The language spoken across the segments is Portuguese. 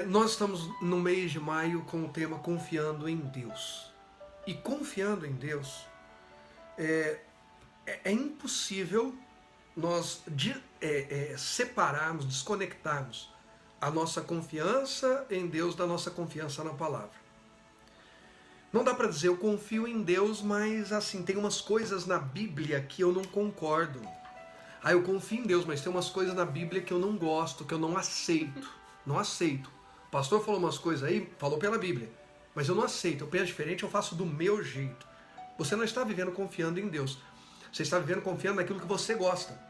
Nós estamos no mês de maio com o tema Confiando em Deus. E confiando em Deus, é impossível nós separarmos, desconectarmos a nossa confiança em Deus da nossa confiança na palavra. Não dá para dizer eu confio em Deus, mas assim, tem umas coisas na Bíblia que eu não concordo. Eu confio em Deus, mas tem umas coisas na Bíblia que eu não gosto, que eu não aceito. Não aceito. O pastor falou umas coisas aí, falou pela Bíblia, mas eu não aceito. Eu penso diferente, eu faço do meu jeito. Você não está vivendo confiando em Deus. Você está vivendo confiando naquilo que você gosta,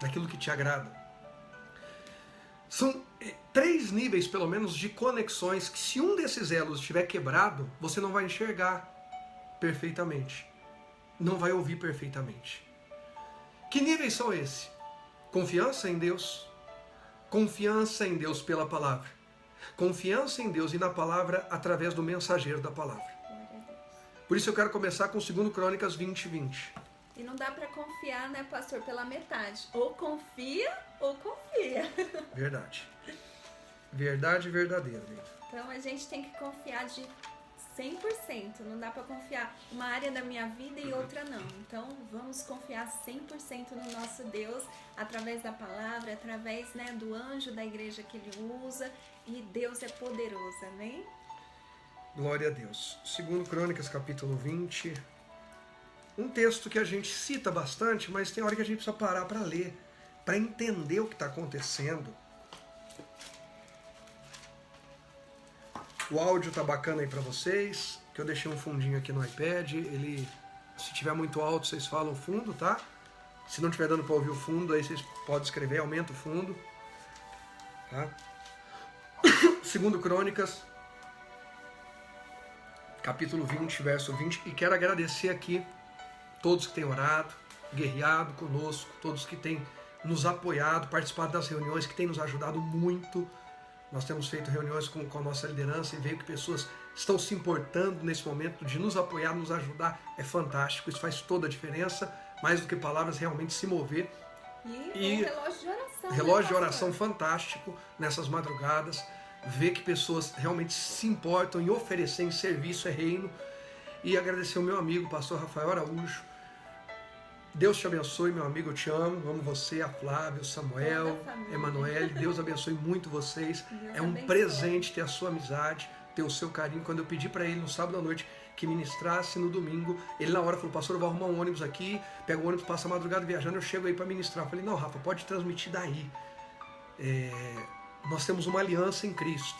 naquilo que te agrada. São 3 níveis, pelo menos, de conexões que se um desses elos estiver quebrado, você não vai enxergar perfeitamente. Não vai ouvir perfeitamente. Que níveis são esses? Confiança em Deus. Confiança em Deus pela palavra. Confiança em Deus e na palavra através do mensageiro da palavra. Por isso eu quero começar com 2 Crônicas 20:20. E não dá para confiar, né, pastor, pela metade. Ou confia, ou confia. Verdade. Verdade verdadeira. Então a gente tem que confiar de 100%. Não dá para confiar uma área da minha vida e outra não. Então vamos confiar 100% no nosso Deus, através da palavra, através, né, do anjo da igreja que ele usa. E Deus é poderoso, amém? Glória a Deus. 2 Crônicas capítulo 20. Um texto que a gente cita bastante, mas tem hora que a gente precisa parar para ler, para entender o que está acontecendo. O áudio tá bacana aí para vocês, que eu deixei um fundinho aqui no iPad. Ele, se tiver muito alto, vocês falam fundo, tá? Se não tiver dando para ouvir o fundo, aí vocês podem escrever, aumenta o fundo. Tá? 2 Crônicas, capítulo 20, verso 20. E quero agradecer aqui todos que têm orado, guerreado conosco, todos que têm nos apoiado, participado das reuniões, que têm nos ajudado muito. Nós temos feito reuniões com a nossa liderança e vejo que pessoas estão se importando nesse momento de nos apoiar, nos ajudar. É fantástico, isso faz toda a diferença, mais do que palavras, realmente se mover. E relógio de oração. Relógio de oração fantástico nessas madrugadas. Ver que pessoas realmente se importam em oferecer em serviço é reino. E agradecer ao meu amigo, pastor Rafael Araújo. Deus te abençoe, meu amigo, eu te amo. Amo você, a Flávia, o Samuel, Emanuele. Deus abençoe muito vocês. Deus é um abençoe. presente ter a sua amizade, ter o seu carinho. Quando eu pedi para ele no sábado à noite que ministrasse no domingo, ele na hora falou, pastor, eu vou arrumar um ônibus aqui, pega o ônibus, passa a madrugada viajando, eu chego aí para ministrar. Eu falei, não, Rafa, pode transmitir daí. Nós temos uma aliança em Cristo.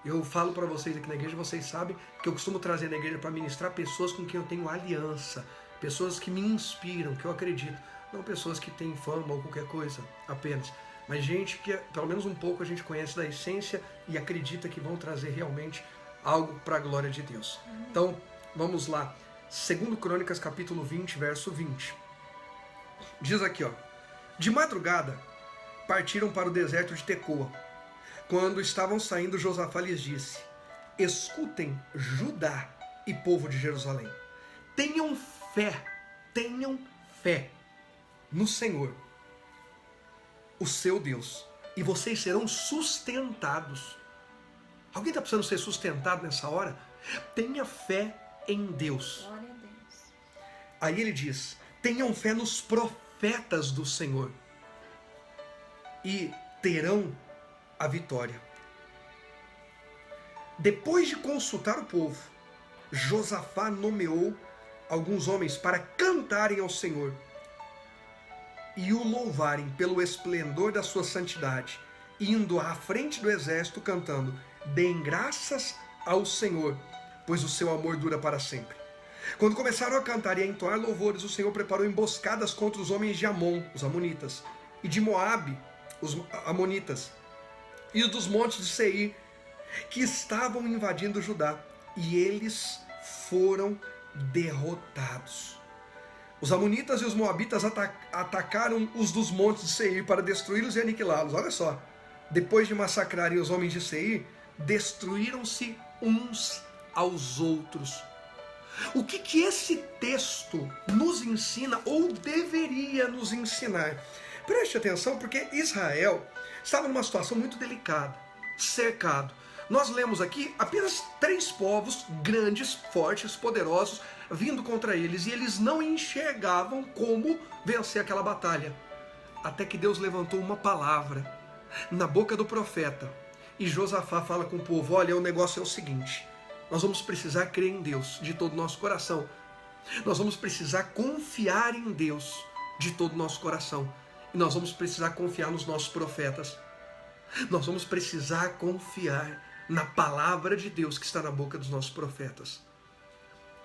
Eu falo para vocês aqui na igreja, vocês sabem que eu costumo trazer na igreja para ministrar pessoas com quem eu tenho aliança. Pessoas que me inspiram, que eu acredito. Não pessoas que têm fama ou qualquer coisa apenas. Mas gente que, pelo menos um pouco, a gente conhece da essência e acredita que vão trazer realmente algo para a glória de Deus. Então, vamos lá. 2 Crônicas, capítulo 20, verso 20. Diz aqui, ó. De madrugada, partiram para o deserto de Tecoa. Quando estavam saindo, Josafá lhes disse, escutem Judá e povo de Jerusalém. Tenham fé no Senhor, o seu Deus, e vocês serão sustentados. Alguém está precisando ser sustentado nessa hora? Tenha fé em Deus. Glória a Deus. Aí ele diz, tenham fé nos profetas do Senhor e terão a vitória. Depois de consultar o povo, Josafá nomeou alguns homens para cantarem ao Senhor e o louvarem pelo esplendor da sua santidade, indo à frente do exército cantando, deem graças ao Senhor, pois o seu amor dura para sempre. Quando começaram a cantar e a entoar louvores, o Senhor preparou emboscadas contra os homens de Amon, os amonitas, e de Moabe, os amonitas, e dos montes de Seir, que estavam invadindo Judá, e eles foram derrotados. Os amonitas e os moabitas atacaram os dos montes de Seir para destruí-los e aniquilá-los. Olha só, depois de massacrarem os homens de Seir, destruíram-se uns aos outros. O que esse texto nos ensina ou deveria nos ensinar? Preste atenção, porque Israel estava numa situação muito delicada. cercado. Nós lemos aqui apenas 3 povos grandes, fortes, poderosos, vindo contra eles, e eles não enxergavam como vencer aquela batalha. Até que Deus levantou uma palavra na boca do profeta, e Josafá fala com o povo: olha, o negócio é o seguinte, nós vamos precisar crer em Deus de todo o nosso coração. Nós vamos precisar confiar em Deus de todo o nosso coração. E nós vamos precisar confiar nos nossos profetas. Nós vamos precisar confiar na palavra de Deus que está na boca dos nossos profetas.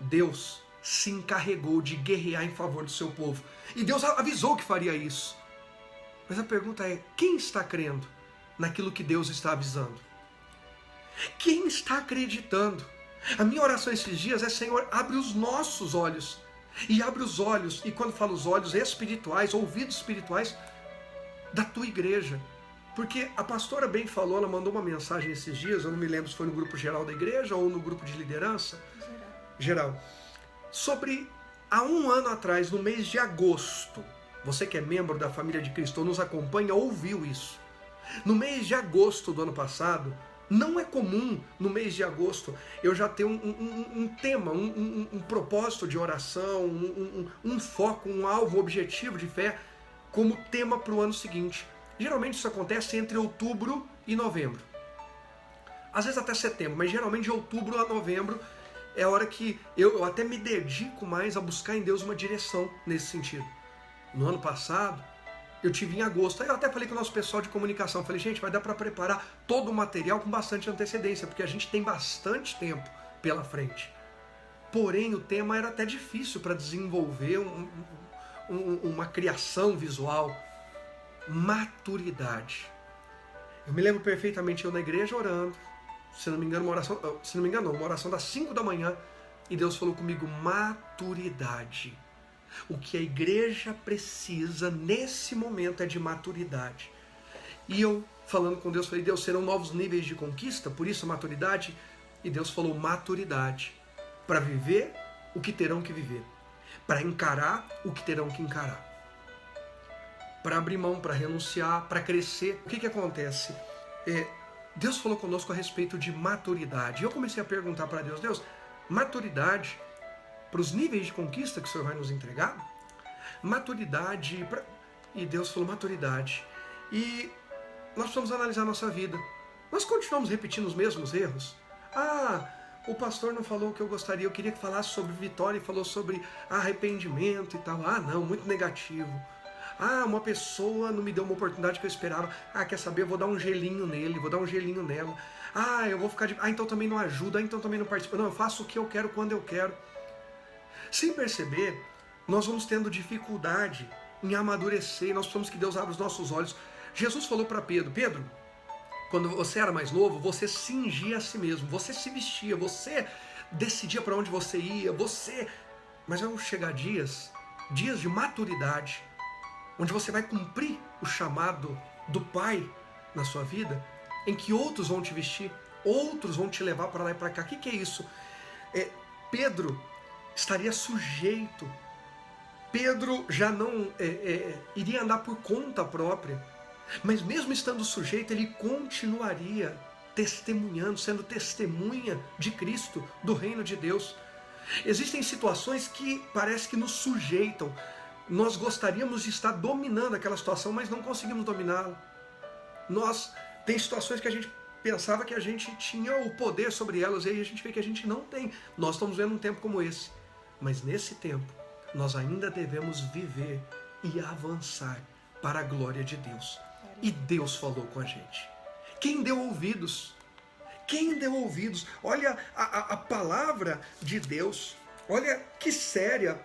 Deus se encarregou de guerrear em favor do seu povo. E Deus avisou que faria isso. Mas a pergunta é: quem está crendo naquilo que Deus está avisando? Quem está acreditando? A minha oração esses dias é: Senhor, abre os nossos olhos. E abre os olhos, e quando falo os olhos espirituais, ouvidos espirituais da tua igreja. Porque a pastora bem falou, ela mandou uma mensagem esses dias, eu não me lembro se foi no grupo geral da igreja ou no grupo de liderança. Geral. Sobre, há 1 ano atrás, no mês de agosto, você que é membro da família de Cristo ou nos acompanha, ouviu isso. No mês de agosto do ano passado, não é comum no mês de agosto eu já ter um tema, um propósito de oração, um foco, um alvo, um objetivo de fé como tema para o ano seguinte. Geralmente isso acontece entre outubro e novembro. Às vezes até setembro, mas geralmente de outubro a novembro é a hora que eu até me dedico mais a buscar em Deus uma direção nesse sentido. No ano passado, eu tive em agosto. Aí eu até falei com o nosso pessoal de comunicação. Falei, gente, vai dar para preparar todo o material com bastante antecedência, porque a gente tem bastante tempo pela frente. Porém, o tema era até difícil para desenvolver uma criação visual. Maturidade. Eu me lembro perfeitamente eu na igreja orando, se não me engano, uma oração das 5 da manhã, e Deus falou comigo: maturidade. O que a igreja precisa nesse momento é de maturidade. E eu, falando com Deus, falei: Deus, serão novos níveis de conquista, por isso maturidade? E Deus falou: maturidade. Para viver o que terão que viver. Para encarar o que terão que encarar. Para abrir mão, para renunciar, para crescer. O que acontece? Deus falou conosco a respeito de maturidade. E eu comecei a perguntar para Deus: Deus, maturidade para os níveis de conquista que o Senhor vai nos entregar? Maturidade. E Deus falou: maturidade. E nós precisamos analisar a nossa vida. Nós continuamos repetindo os mesmos erros? O pastor não falou o que eu gostaria, eu queria que falasse sobre vitória e falou sobre arrependimento e tal. Não, muito negativo. Uma pessoa não me deu uma oportunidade que eu esperava. Quer saber? Eu vou dar um gelinho nele, vou dar um gelinho nela. Eu vou ficar de... então também não ajuda, então também não participa. Não, eu faço o que eu quero quando eu quero. Sem perceber, nós vamos tendo dificuldade em amadurecer. Nós precisamos que Deus abra os nossos olhos. Jesus falou para Pedro: Pedro, quando você era mais novo, você cingia a si mesmo, você se vestia, você decidia para onde você ia, Mas vão chegar dias de maturidade, onde você vai cumprir o chamado do Pai na sua vida, em que outros vão te vestir, outros vão te levar para lá e para cá. O que é isso? Pedro estaria sujeito. Pedro já não iria andar por conta própria, mas mesmo estando sujeito, ele continuaria testemunhando, sendo testemunha de Cristo, do reino de Deus. Existem situações que parece que nos sujeitam. Nós gostaríamos de estar dominando aquela situação, mas não conseguimos dominá-la. Tem situações que a gente pensava que a gente tinha o poder sobre elas, e aí a gente vê que a gente não tem. Nós estamos vendo um tempo como esse. Mas nesse tempo, nós ainda devemos viver e avançar para a glória de Deus. E Deus falou com a gente. Quem deu ouvidos? Quem deu ouvidos? Olha a palavra de Deus. Olha que séria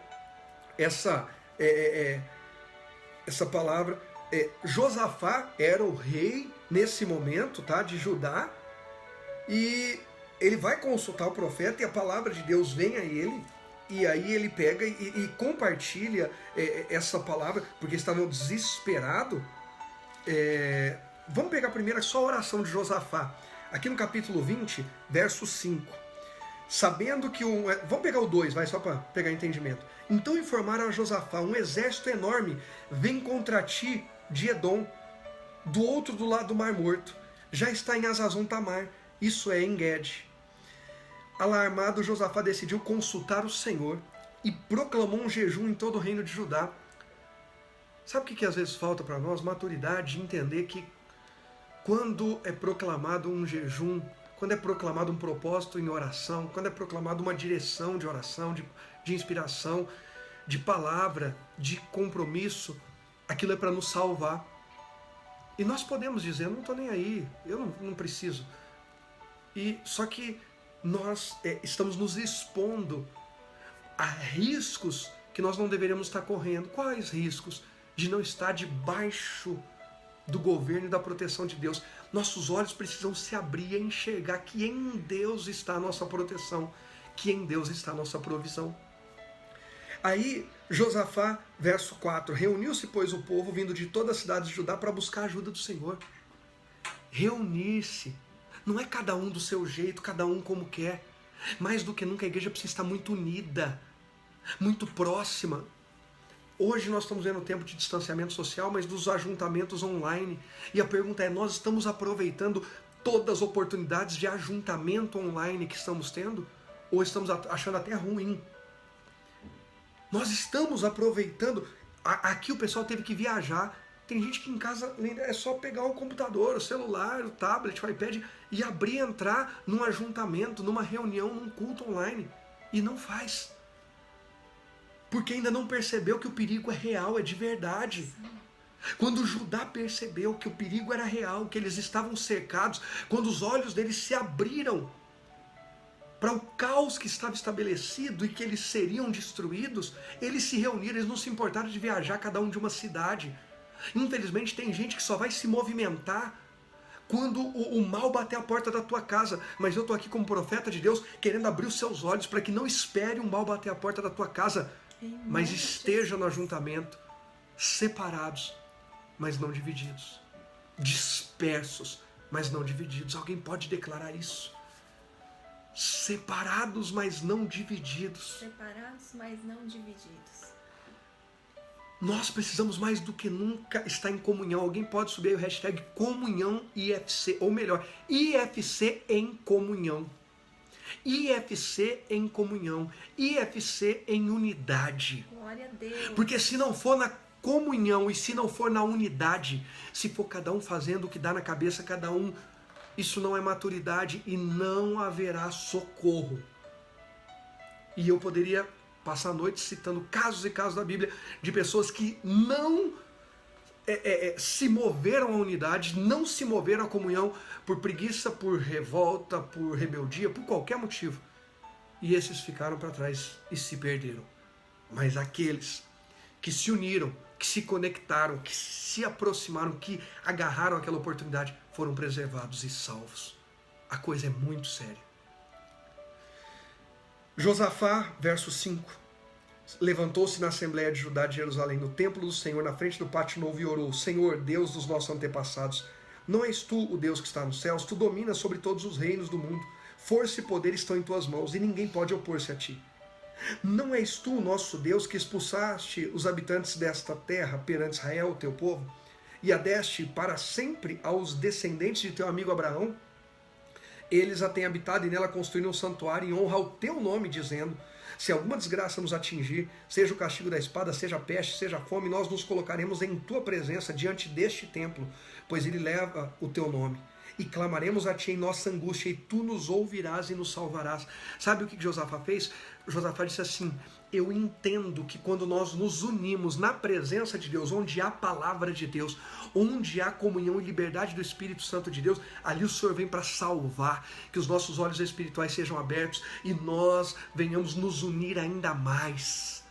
essa palavra. Josafá era o rei nesse momento, tá, de Judá, e ele vai consultar o profeta e a palavra de Deus vem a ele, e aí ele pega e compartilha essa palavra, porque estava desesperado. Vamos pegar primeiro só a oração de Josafá, aqui no capítulo 20, verso 5. Sabendo que vamos pegar o 2, vai, só para pegar entendimento. Então informaram a Josafá: um exército enorme vem contra ti de Edom, do outro do lado do Mar Morto. já está em Hazazon Tamar, isso é, em Gede. Alarmado, Josafá decidiu consultar o Senhor e proclamou um jejum em todo o reino de Judá. Sabe o que às vezes falta para nós? Maturidade de entender que quando é proclamado um jejum, quando é proclamado um propósito em oração, quando é proclamado uma direção de oração, de inspiração, de palavra, de compromisso, aquilo é para nos salvar. E nós podemos dizer, eu não estou nem aí, eu não preciso. Só que nós estamos nos expondo a riscos que nós não deveríamos estar correndo. Quais riscos? De não estar debaixo do governo e da proteção de Deus. Nossos olhos precisam se abrir e enxergar que em Deus está a nossa proteção, que em Deus está a nossa provisão. Aí, Josafá, verso 4, reuniu-se, pois, o povo vindo de toda a cidade de Judá para buscar a ajuda do Senhor. Reunir-se. Não é cada um do seu jeito, cada um como quer. Mais do que nunca, a igreja precisa estar muito unida, muito próxima. Hoje nós estamos vendo um tempo de distanciamento social, mas dos ajuntamentos online. E a pergunta é, nós estamos aproveitando todas as oportunidades de ajuntamento online que estamos tendo? Ou estamos achando até ruim? Nós estamos aproveitando. Aqui o pessoal teve que viajar. Tem gente que em casa é só pegar o computador, o celular, o tablet, o iPad e abrir e entrar num ajuntamento, numa reunião, num culto online. E não faz. Porque ainda não percebeu que o perigo é real, é de verdade. Quando Judá percebeu que o perigo era real, que eles estavam cercados, quando os olhos deles se abriram para o caos que estava estabelecido e que eles seriam destruídos, eles se reuniram, eles não se importaram de viajar cada um de uma cidade. Infelizmente tem gente que só vai se movimentar quando o mal bater a porta da tua casa. Mas eu estou aqui como profeta de Deus, querendo abrir os seus olhos para que não espere o mal bater a porta da tua casa, mas esteja no ajuntamento, separados, mas não divididos, dispersos, mas não divididos. Alguém pode declarar isso? Separados, mas não divididos. Separados, mas não divididos. Nós precisamos mais do que nunca estar em comunhão. Alguém pode subir aí o hashtag comunhão IFC, ou melhor, IFC em comunhão. IFC em comunhão, IFC em unidade. Glória a Deus. Porque se não for na comunhão e se não for na unidade, se for cada um fazendo o que dá na cabeça cada um, isso não é maturidade e não haverá socorro. E eu poderia passar a noite citando casos e casos da Bíblia de pessoas que não se moveram à unidade, não se moveram à comunhão por preguiça, por revolta, por rebeldia, por qualquer motivo. E esses ficaram para trás e se perderam. Mas aqueles que se uniram, que se conectaram, que se aproximaram, que agarraram aquela oportunidade, foram preservados e salvos. A coisa é muito séria. Josafá, verso 5. Levantou-se na Assembleia de Judá de Jerusalém, no templo do Senhor, na frente do pátio novo, e orou: Senhor, Deus dos nossos antepassados, não és tu o Deus que está nos céus? Tu dominas sobre todos os reinos do mundo. Força e poder estão em tuas mãos, e ninguém pode opor-se a ti. Não és tu o nosso Deus que expulsaste os habitantes desta terra perante Israel, teu povo, e a deste para sempre aos descendentes de teu amigo Abraão? Eles a têm habitado e nela construíram um santuário em honra ao teu nome, dizendo: se alguma desgraça nos atingir, seja o castigo da espada, seja a peste, seja a fome, nós nos colocaremos em tua presença diante deste templo, pois ele leva o teu nome. E clamaremos a ti em nossa angústia, e tu nos ouvirás e nos salvarás. Sabe o que Josafá fez? Josafá disse assim: eu entendo que quando nós nos unimos na presença de Deus, onde há palavra de Deus, onde há comunhão e liberdade do Espírito Santo de Deus, ali o Senhor vem para salvar, que os nossos olhos espirituais sejam abertos e nós venhamos nos unir ainda mais.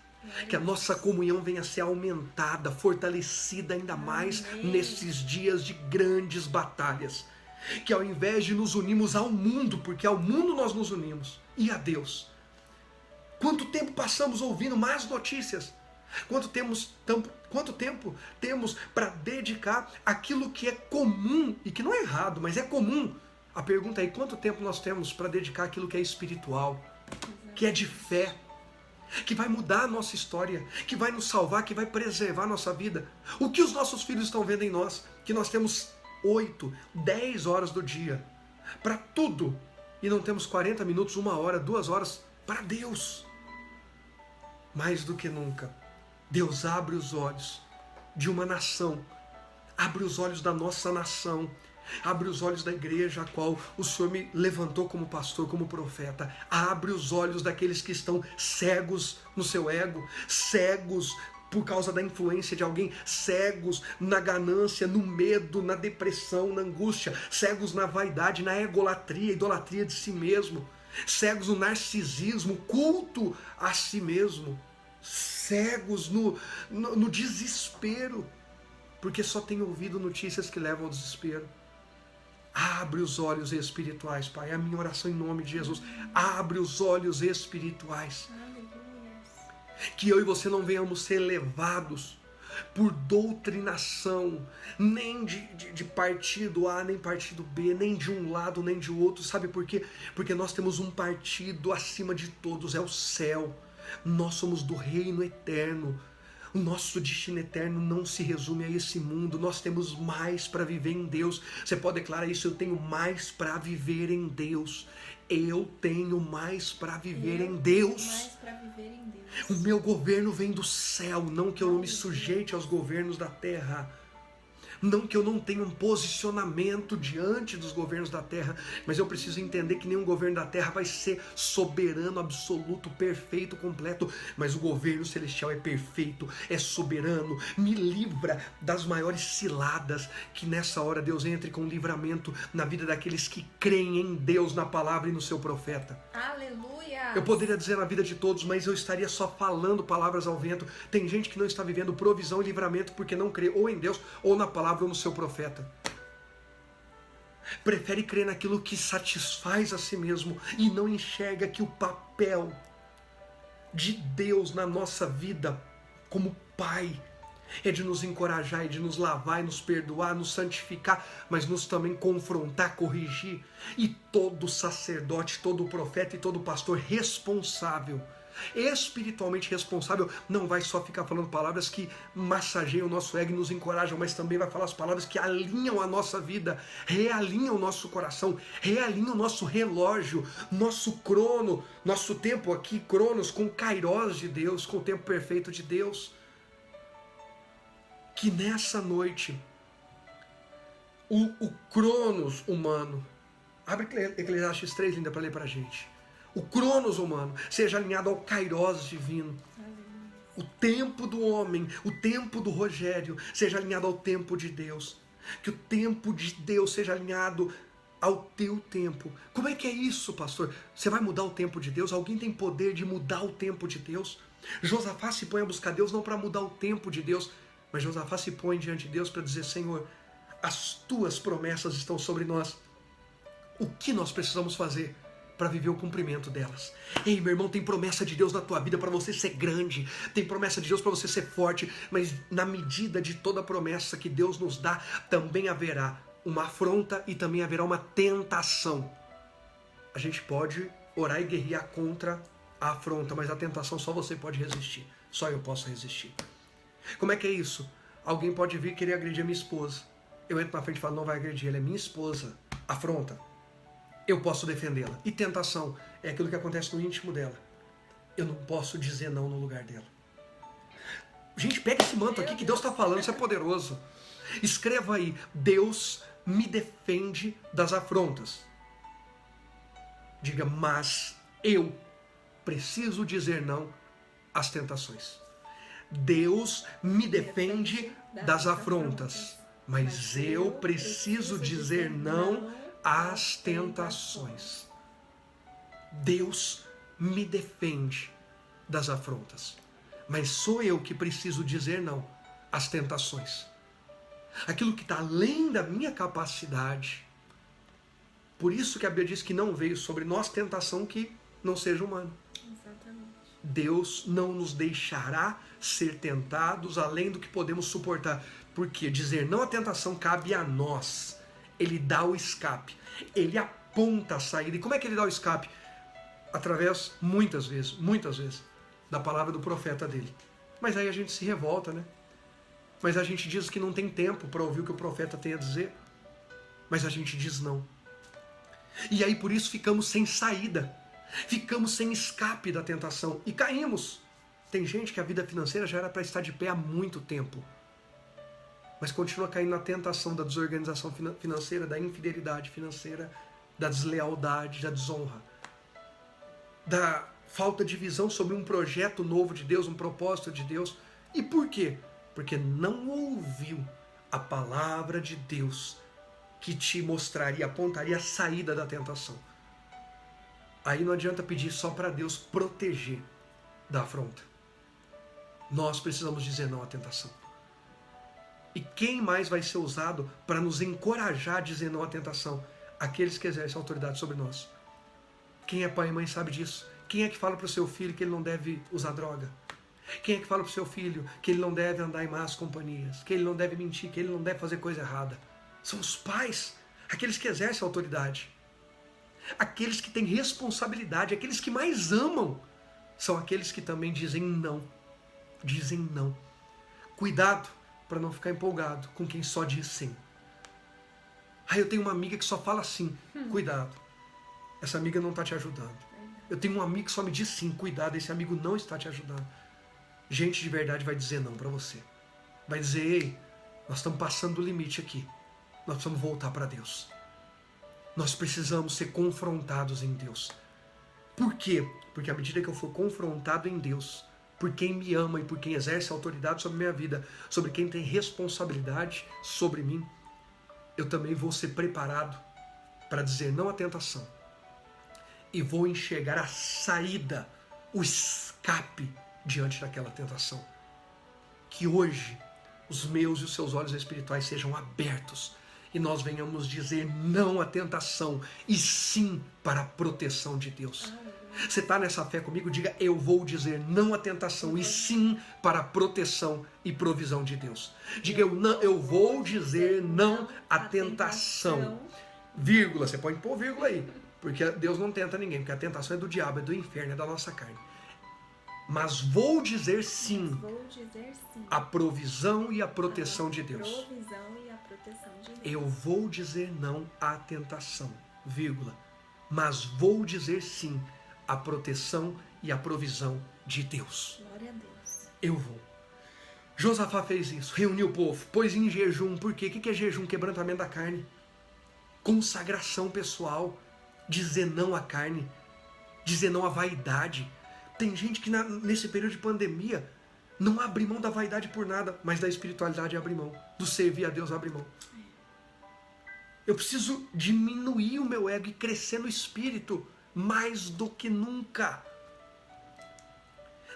Que a nossa comunhão venha a ser aumentada, fortalecida ainda mais nesses dias de grandes batalhas. Que ao invés de nos unirmos ao mundo, porque ao mundo nós nos unimos, e a Deus. Quanto tempo passamos ouvindo más notícias? Quanto tempo temos para dedicar aquilo que é comum, e que não é errado, mas é comum? A pergunta é: quanto tempo nós temos para dedicar aquilo que é espiritual, que é de fé, que vai mudar a nossa história, que vai nos salvar, que vai preservar a nossa vida? O que os nossos filhos estão vendo em nós? Que nós temos 8, 10 horas do dia para tudo e não temos 40 minutos, 1 hora, 2 horas para Deus. Mais do que nunca, Deus abre os olhos de uma nação, abre os olhos da nossa nação, abre os olhos da igreja a qual o Senhor me levantou como pastor, como profeta. Abre os olhos daqueles que estão cegos no seu ego, cegos por causa da influência de alguém, cegos na ganância, no medo, na depressão, na angústia, cegos na vaidade, na egolatria, idolatria de si mesmo, cegos no narcisismo, culto a si mesmo, cegos no desespero, porque só tem ouvido notícias que levam ao desespero. Abre os olhos espirituais, Pai. É a minha oração em nome de Jesus. Abre os olhos espirituais. Que eu e você não venhamos ser levados por doutrinação, nem de partido A, nem partido B, nem de um lado, nem de outro. Sabe por quê? Porque nós temos um partido acima de todos, é o céu. Nós somos do reino eterno. O nosso destino eterno não se resume a esse mundo. Nós temos mais para viver em Deus. Você pode declarar isso: eu tenho mais para viver em Deus. Eu tenho mais para viver em Deus. O meu governo vem do céu, não que eu não me sujeite aos governos da terra. Não que eu não tenha um posicionamento diante dos governos da terra, mas eu preciso entender que nenhum governo da terra vai ser soberano, absoluto, perfeito, completo, mas o governo celestial é perfeito, é soberano. Me livra das maiores ciladas, que nessa hora Deus entre com livramento na vida daqueles que creem em Deus, na palavra e no seu profeta. Aleluia! Eu poderia dizer na vida de todos, mas eu estaria só falando palavras ao vento. Tem gente que não está vivendo provisão e livramento porque não crê ou em Deus, ou na palavra, ou no seu profeta. Prefere crer naquilo que satisfaz a si mesmo e não enxerga que o papel de Deus na nossa vida como Pai é de nos encorajar, é de nos lavar, é nos perdoar, nos santificar, mas nos também confrontar, corrigir. E todo sacerdote, todo profeta e todo pastor responsável, espiritualmente responsável, não vai só ficar falando palavras que massageiam o nosso ego e nos encorajam, mas também vai falar as palavras que alinham a nossa vida, realinham o nosso coração, realinham o nosso relógio, nosso crono, nosso tempo aqui, cronos, com o kairos de Deus, com o tempo perfeito de Deus. Que nessa noite, o cronos humano, abre Eclesiastes 3 ainda para ler para a gente, o cronos humano seja alinhado ao kairos divino. O tempo do homem, o tempo do Rogério seja alinhado ao tempo de Deus. Que o tempo de Deus seja alinhado ao teu tempo. Como é que é isso, pastor? Você vai mudar o tempo de Deus? Alguém tem poder de mudar o tempo de Deus? Josafá se põe a buscar Deus não para mudar o tempo de Deus, mas Josafá se põe diante de Deus para dizer: Senhor, as tuas promessas estão sobre nós. O que nós precisamos fazer para viver o cumprimento delas? Ei, meu irmão, tem promessa de Deus na tua vida para você ser grande, tem promessa de Deus para você ser forte, mas na medida de toda promessa que Deus nos dá, também haverá uma afronta e também haverá uma tentação. A gente pode orar e guerrear contra a afronta, mas a tentação só você pode resistir, só eu posso resistir. Como é que é isso? Alguém pode vir querer agredir a minha esposa. Eu entro na frente e falo: não vai agredir, ela é minha esposa. Afronta. Eu posso defendê-la. E tentação é aquilo que acontece no íntimo dela. Eu não posso dizer não no lugar dela. Gente, pega esse manto aqui que Deus está falando, isso é poderoso. Escreva aí: Deus me defende das afrontas. Diga: mas eu preciso dizer não às tentações. Deus me defende das afrontas, mas eu preciso dizer não às tentações. Deus me defende das afrontas, mas sou eu que preciso dizer não às tentações. Aquilo que está além da minha capacidade. Por isso que a Bíblia diz que não veio sobre nós tentação que não seja humana. Exatamente. Deus não nos deixará ser tentados além do que podemos suportar. Porque dizer não à tentação cabe a nós. Ele dá o escape. Ele aponta a saída. E como é que ele dá o escape? Através, muitas vezes, da palavra do profeta dele. Mas aí a gente se revolta, né? Mas a gente diz que não tem tempo para ouvir o que o profeta tem a dizer. mas a gente diz não. E aí por isso ficamos sem saída, ficamos sem escape da tentação e caímos. Tem gente que a vida financeira já era para estar de pé há muito tempo, mas continua caindo na tentação da desorganização financeira, da infidelidade financeira, da deslealdade, da desonra, da falta de visão sobre um projeto novo de Deus, um propósito de Deus. E por quê? Porque não ouviu a palavra de Deus que te mostraria, apontaria a saída da tentação. Aí não adianta pedir só para Deus proteger da afronta. Nós precisamos dizer não à tentação. E quem mais vai ser usado para nos encorajar a dizer não à tentação? Aqueles que exercem autoridade sobre nós. Quem é pai e mãe sabe disso. Quem é que fala para o seu filho que ele não deve usar droga? Quem é que fala para o seu filho que ele não deve andar em más companhias? Que ele não deve mentir, que ele não deve fazer coisa errada? São os pais, aqueles que exercem autoridade. Aqueles que têm responsabilidade, aqueles que mais amam, são aqueles que também dizem não. Dizem não. Cuidado para não ficar empolgado com quem só diz sim. Eu tenho uma amiga que só fala sim. Cuidado. Essa amiga não está te ajudando. Eu tenho um amigo que só me diz sim. Cuidado, esse amigo não está te ajudando. Gente de verdade vai dizer não para você. Vai dizer, ei, nós estamos passando do limite aqui. Nós precisamos voltar para Deus. Nós precisamos ser confrontados em Deus. Por quê? Porque à medida que eu for confrontado em Deus, por quem me ama e por quem exerce autoridade sobre a minha vida, sobre quem tem responsabilidade sobre mim, eu também vou ser preparado para dizer não à tentação. E vou enxergar a saída, o escape diante daquela tentação. Que hoje os meus e os seus olhos espirituais sejam abertos e nós venhamos dizer não à tentação e sim para a proteção de Deus. Você está nessa fé comigo? Diga, eu vou dizer não à tentação e sim para a proteção e provisão de Deus. Diga, eu vou dizer não à tentação. Vírgula, você pode pôr vírgula aí, porque Deus não tenta ninguém, porque a tentação é do diabo, é do inferno, é da nossa carne. Mas vou dizer sim à provisão e à proteção de Deus. Eu vou dizer não à tentação, vírgula, mas vou dizer sim à proteção e à provisão de Deus. Glória a Deus. Eu vou. Josafá fez isso, reuniu o povo, pôs em jejum. Por quê? O que é jejum? Quebrantamento da carne. Consagração pessoal. Dizer não à carne. Dizer não à vaidade. Tem gente que nesse período de pandemia não abre mão da vaidade por nada, mas da espiritualidade abre mão. Do servir a Deus abre mão. Eu preciso diminuir o meu ego e crescer no espírito mais do que nunca.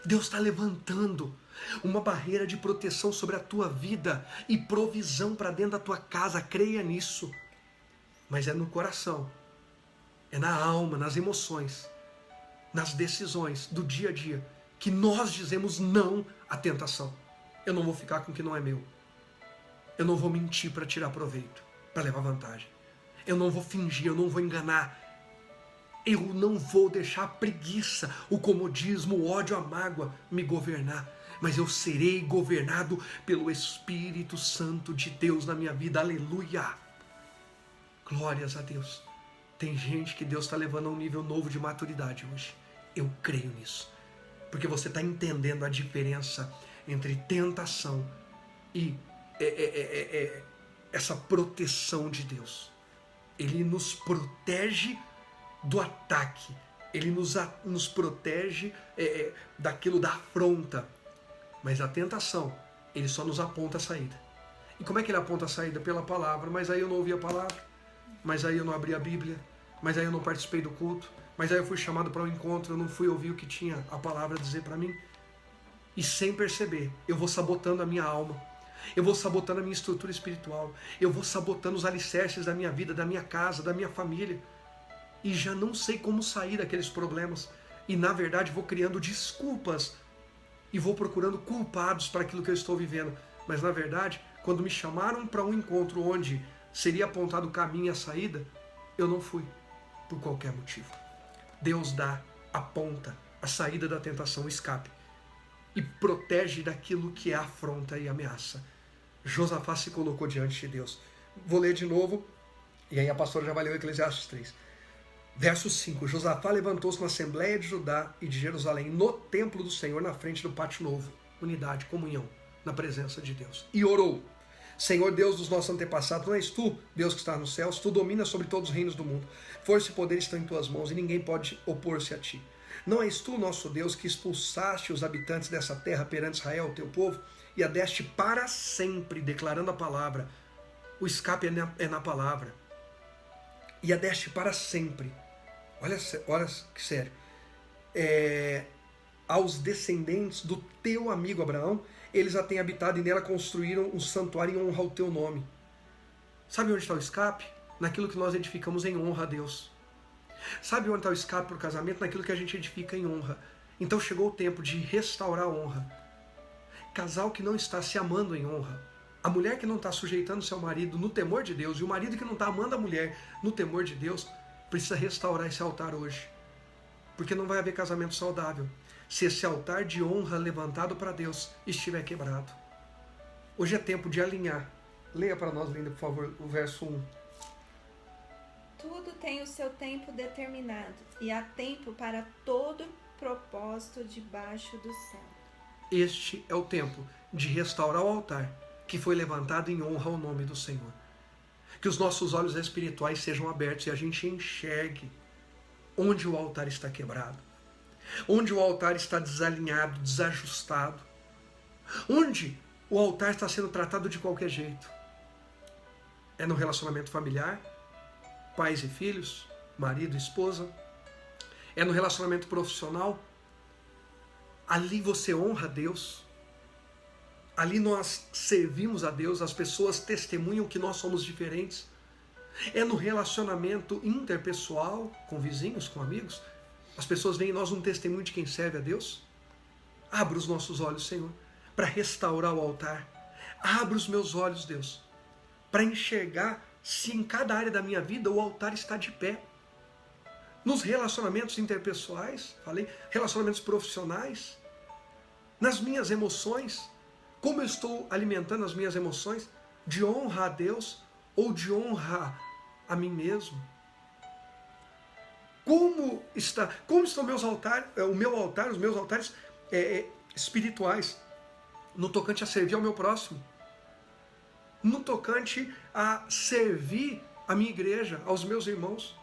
Deus está levantando uma barreira de proteção sobre a tua vida e provisão para dentro da tua casa. Creia nisso. Mas é no coração, é na alma, nas emoções, nas decisões do dia a dia que nós dizemos não à tentação. Eu não vou ficar com o que não é meu. Eu não vou mentir para tirar proveito, para levar vantagem. Eu não vou fingir, eu não vou enganar. Eu não vou deixar a preguiça, o comodismo, o ódio, a mágoa me governar. Mas eu serei governado pelo Espírito Santo de Deus na minha vida. Aleluia! Glórias a Deus. Tem gente que Deus está levando a um nível novo de maturidade hoje. Eu creio nisso. Porque você está entendendo a diferença entre tentação e essa proteção de Deus. Ele nos protege do ataque. Ele nos protege daquilo da afronta. Mas a tentação, ele só nos aponta a saída. E como é que ele aponta a saída? Pela palavra. Mas aí eu não ouvi a palavra. Mas aí eu não abri a Bíblia. Mas aí eu não participei do culto. Mas aí eu fui chamado para um encontro. Eu não fui ouvir o que tinha a palavra a dizer para mim. E sem perceber, eu vou sabotando a minha alma. Eu vou sabotando a minha estrutura espiritual. Eu vou sabotando os alicerces da minha vida, da minha casa, da minha família. E já não sei como sair daqueles problemas. E na verdade vou criando desculpas. E vou procurando culpados para aquilo que eu estou vivendo. Mas na verdade, quando me chamaram para um encontro onde seria apontado o caminho e a saída, eu não fui. Por qualquer motivo. Deus aponta a saída da tentação, o escape. E protege daquilo que é afronta e ameaça. Josafá se colocou diante de Deus. Vou ler de novo E aí a pastora já vai ler o Eclesiastes 3. Verso 5. Josafá levantou-se na Assembleia de Judá e de Jerusalém, no templo do Senhor, na frente do pátio novo. Unidade, comunhão, na presença de Deus. E orou. Senhor Deus dos nossos antepassados, não és tu, Deus que está nos céus, tu dominas sobre todos os reinos do mundo. Força e poder estão em tuas mãos e ninguém pode opor-se a ti. Não és tu, nosso Deus, que expulsaste os habitantes dessa terra perante Israel, o teu povo, e a deste para sempre, declarando a palavra. O escape é na palavra. E a deste para sempre. Olha que sério. Aos descendentes do teu amigo Abraão, eles a têm habitado e nela construíram um santuário em honra ao teu nome. Sabe onde está o escape? Naquilo que nós edificamos em honra a Deus. Sabe onde está o escape para o casamento? Naquilo que a gente edifica em honra. Então chegou o tempo de restaurar a honra. Casal que não está se amando em honra. A mulher que não está sujeitando seu marido no temor de Deus e o marido que não está amando a mulher no temor de Deus, precisa restaurar esse altar hoje. Porque não vai haver casamento saudável se esse altar de honra levantado para Deus estiver quebrado. Hoje é tempo de alinhar. Leia para nós, Linda, por favor, o verso 1. Tudo tem o seu tempo determinado, e há tempo para todo propósito debaixo do céu. Este é o tempo de restaurar o altar que foi levantado em honra ao nome do Senhor. Que os nossos olhos espirituais sejam abertos e a gente enxergue onde o altar está quebrado, onde o altar está desalinhado, desajustado, onde o altar está sendo tratado de qualquer jeito. É no relacionamento familiar, pais e filhos, marido e esposa. É no relacionamento profissional. Ali você honra a Deus. Ali nós servimos a Deus, as pessoas testemunham que nós somos diferentes. É no relacionamento interpessoal, com vizinhos, com amigos. As pessoas veem em nós um testemunho de quem serve a Deus. Abra os nossos olhos, Senhor, para restaurar o altar. Abra os meus olhos, Deus, para enxergar se em cada área da minha vida o altar está de pé. Nos relacionamentos interpessoais, relacionamentos profissionais, nas minhas emoções, como eu estou alimentando as minhas emoções, de honra a Deus ou de honra a mim mesmo? Como estão meus altares, os meus altares espirituais, no tocante a servir ao meu próximo, no tocante a servir a minha igreja, aos meus irmãos,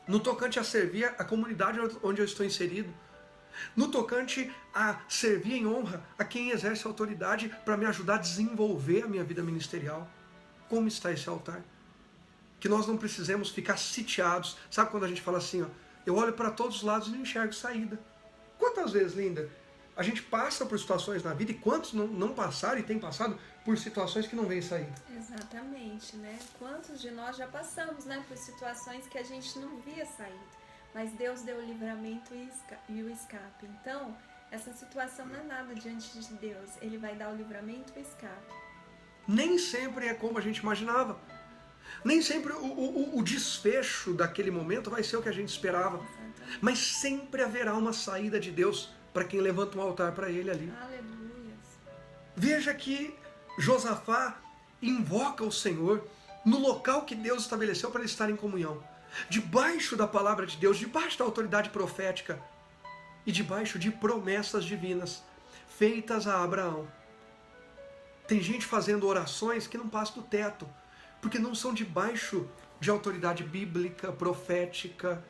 no tocante a servir a comunidade onde eu estou inserido, no tocante a servir em honra a quem exerce autoridade para me ajudar a desenvolver a minha vida ministerial. Como está esse altar? Que nós não precisemos ficar sitiados. Sabe quando a gente fala assim, ó, eu olho para todos os lados e não enxergo saída? Quantas vezes, Linda, a gente passa por situações na vida e quantos não passaram e têm passado por situações que não vêm saída? Exatamente, né? Quantos de nós já passamos, né, por situações que a gente não via saída? Mas Deus deu o livramento e o escape. Então, essa situação não é nada diante de Deus. Ele vai dar o livramento e o escape. Nem sempre é como a gente imaginava. Nem sempre o desfecho daquele momento vai ser o que a gente esperava. Exatamente. Mas sempre haverá uma saída de Deus para quem levanta um altar para ele ali. Aleluia. Veja que Josafá invoca o Senhor no local que Deus estabeleceu para ele estar em comunhão. Debaixo da palavra de Deus, debaixo da autoridade profética e debaixo de promessas divinas feitas a Abraão. Tem gente fazendo orações que não passam do teto, porque não são debaixo de autoridade bíblica, profética,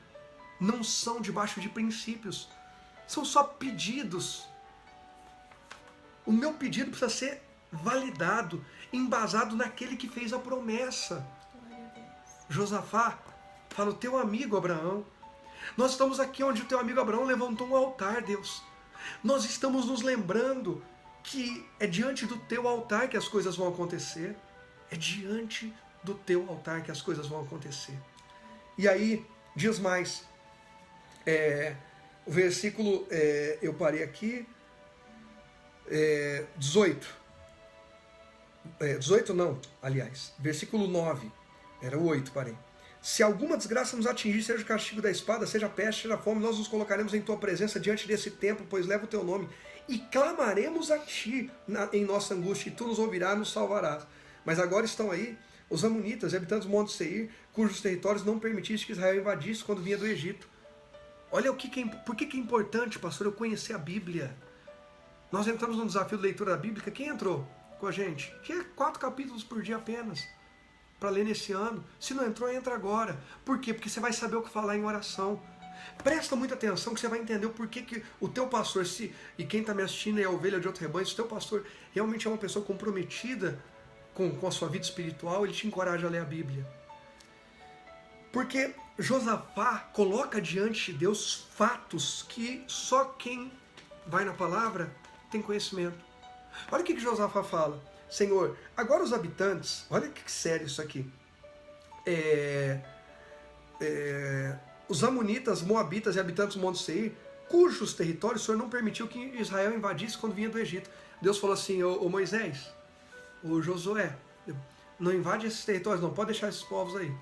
não são debaixo de princípios, são só pedidos. O meu pedido precisa ser validado, embasado naquele que fez a promessa. Glória a Deus. Josafá fala, o teu amigo Abraão. Nós estamos aqui onde o teu amigo Abraão levantou um altar, Deus. Nós estamos nos lembrando que é diante do teu altar que as coisas vão acontecer. É diante do teu altar que as coisas vão acontecer. E aí, diz mais. O versículo, eu parei aqui, 18. 18 não, aliás. Versículo 9. Era o 8, parei. Se alguma desgraça nos atingir, seja o castigo da espada, seja a peste, seja a fome, nós nos colocaremos em tua presença diante desse templo, pois leva o teu nome, e clamaremos a ti em nossa angústia, e tu nos ouvirás, nos salvarás. Mas agora estão aí os amonitas e habitantes do Monte Seir, cujos territórios não permitisse que Israel invadisse quando vinha do Egito. Olha por que é importante, pastor, eu conhecer a Bíblia. Nós entramos no desafio de leitura da Bíblia. Quem entrou com a gente? Que é 4 capítulos por dia apenas, para ler nesse ano. Se não entrou, entra agora. Por quê? Porque você vai saber o que falar em oração. Presta muita atenção que você vai entender o porquê que o teu pastor, e quem está me assistindo é a ovelha de outro rebanho, se o teu pastor realmente é uma pessoa comprometida com a sua vida espiritual, ele te encoraja a ler a Bíblia. Porque Josafá coloca diante de Deus fatos que só quem vai na palavra tem conhecimento. Olha o que Josafá fala. Senhor, agora os habitantes, olha que sério isso aqui. Os amonitas, moabitas e habitantes do Monte Seir, cujos territórios o Senhor não permitiu que Israel invadisse quando vinha do Egito. Deus falou assim, ô Moisés, ô Josué, não invade esses territórios, não pode deixar esses povos aí.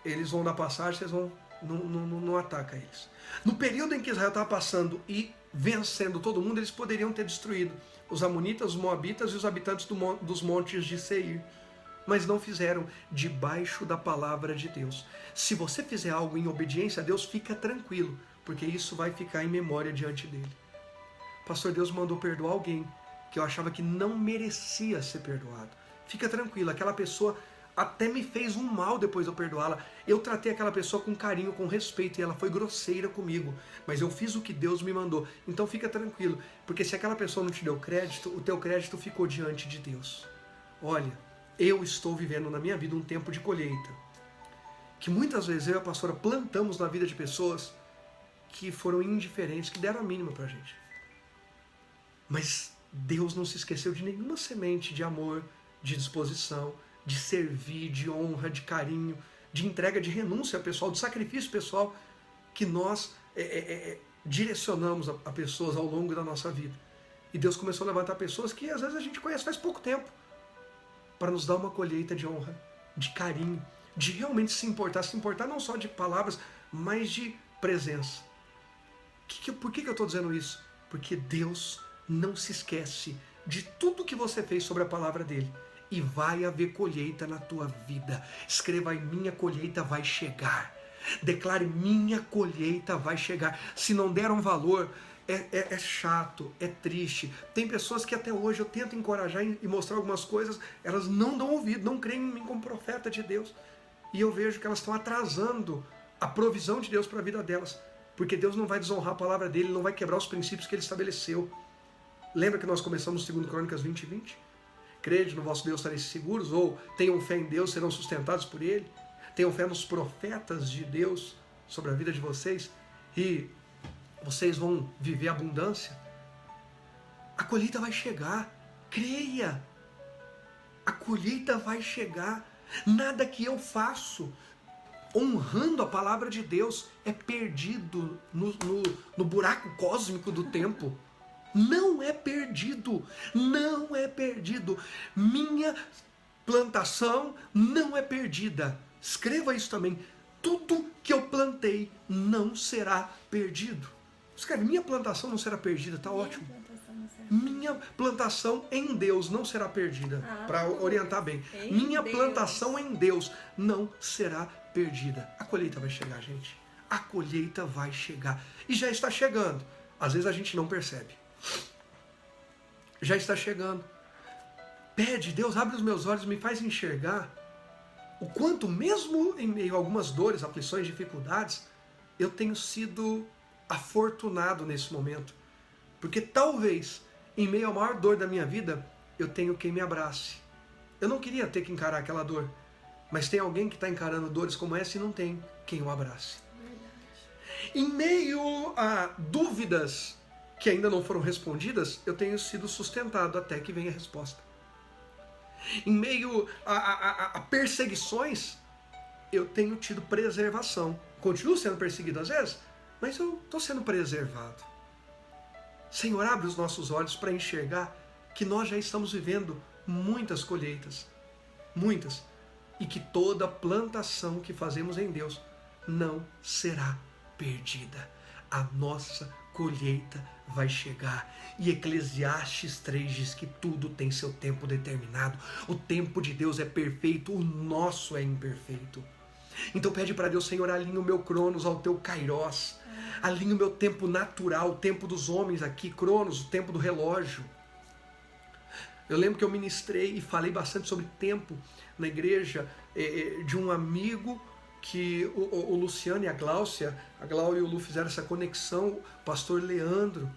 Eles vão dar passagem, vocês não atacam eles. No período em que Israel estava passando e vencendo todo mundo, eles poderiam ter destruído os amonitas, os moabitas e os habitantes dos montes de Seir. Mas não fizeram, debaixo da palavra de Deus. Se você fizer algo em obediência a Deus, fica tranquilo, porque isso vai ficar em memória diante dele. Pastor, Deus mandou perdoar alguém que eu achava que não merecia ser perdoado. Fica tranquilo, aquela pessoa até me fez um mal depois de eu perdoá-la. Eu tratei aquela pessoa com carinho, com respeito, e ela foi grosseira comigo. Mas eu fiz o que Deus me mandou. Então fica tranquilo, porque se aquela pessoa não te deu crédito, o teu crédito ficou diante de Deus. Olha, eu estou vivendo na minha vida um tempo de colheita. Que muitas vezes eu e a pastora plantamos na vida de pessoas que foram indiferentes, que deram a mínima pra gente. Mas Deus não se esqueceu de nenhuma semente de amor, de disposição, de servir, de honra, de carinho, de entrega, de renúncia pessoal, de sacrifício pessoal que nós direcionamos a pessoas ao longo da nossa vida. E Deus começou a levantar pessoas que às vezes a gente conhece faz pouco tempo, para nos dar uma colheita de honra, de carinho, de realmente se importar não só de palavras, mas de presença. Por que eu estou dizendo isso? Porque Deus não se esquece de tudo que você fez sobre a palavra dele. E vai haver colheita na tua vida. Escreva aí, minha colheita vai chegar. Declare, minha colheita vai chegar. Se não deram valor, é chato, é triste. Tem pessoas que até hoje eu tento encorajar e mostrar algumas coisas, elas não dão ouvido, não creem em mim como profeta de Deus. E eu vejo que elas estão atrasando a provisão de Deus para a vida delas. Porque Deus não vai desonrar a palavra dele, não vai quebrar os princípios que ele estabeleceu. Lembra que nós começamos 2 Crônicas 20:20? Crede no vosso Deus, estareis seguros, ou tenham fé em Deus, serão sustentados por ele. Tenham fé nos profetas de Deus sobre a vida de vocês e vocês vão viver abundância. A colheita vai chegar, creia. A colheita vai chegar. Nada que eu faço honrando a palavra de Deus é perdido no buraco cósmico do tempo. Não é perdido, não é perdido. Minha plantação não é perdida. Escreva isso também. Tudo que eu plantei não será perdido. Escreve, minha plantação não será perdida, tá ótimo. Minha plantação em Deus não será perdida, para orientar bem. Minha plantação em Deus não será perdida. A colheita vai chegar, gente. A colheita vai chegar. E já está chegando. Às vezes a gente não percebe. Já está chegando. Pede, Deus, abre os meus olhos, me faz enxergar o quanto, mesmo em meio a algumas dores, aflições, dificuldades, eu tenho sido afortunado nesse momento. Porque talvez, em meio à maior dor da minha vida, eu tenho quem me abrace. Eu não queria ter que encarar aquela dor, mas tem alguém que está encarando dores como essa e não tem quem o abrace. Em meio a dúvidas que ainda não foram respondidas, eu tenho sido sustentado até que venha a resposta. Em meio a perseguições, eu tenho tido preservação. Continuo sendo perseguido às vezes, mas eu estou sendo preservado. Senhor, abre os nossos olhos para enxergar que nós já estamos vivendo muitas colheitas. Muitas. E que toda plantação que fazemos em Deus não será perdida. A nossa colheita vai chegar. E Eclesiastes 3 diz que tudo tem seu tempo determinado. O tempo de Deus é perfeito, o nosso é imperfeito. Então pede para Deus: Senhor, alinha o meu Cronos ao teu Kairos. Alinha o meu tempo natural, o tempo dos homens aqui, Cronos, o tempo do relógio. Eu lembro que eu ministrei e falei bastante sobre tempo na igreja de um amigo que o Luciano e a Gláucia, a Glau e o Lu fizeram essa conexão, o pastor Leandro,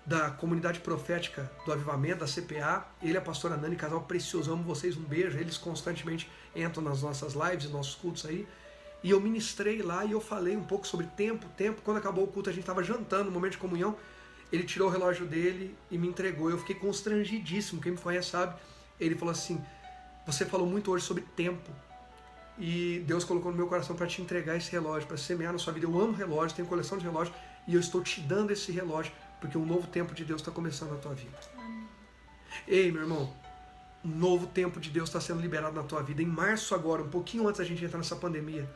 da comunidade profética do Avivamento, da CPA, ele e a pastora Nani, casal precioso, amo vocês, um beijo. Eles constantemente entram nas nossas lives, nossos cultos aí, e eu ministrei lá e eu falei um pouco sobre tempo. Quando acabou o culto, a gente estava jantando, no momento de comunhão, ele tirou o relógio dele e me entregou. Eu fiquei constrangidíssimo, quem me conhece sabe. Ele falou assim: você falou muito hoje sobre tempo, e Deus colocou no meu coração para te entregar esse relógio, para semear na sua vida. Eu amo relógio, tenho coleção de relógios, e eu estou te dando esse relógio, porque um novo tempo de Deus está começando na tua vida. Amém. Ei, meu irmão, um novo tempo de Deus está sendo liberado na tua vida. Em março agora, um pouquinho antes da gente entrar nessa pandemia,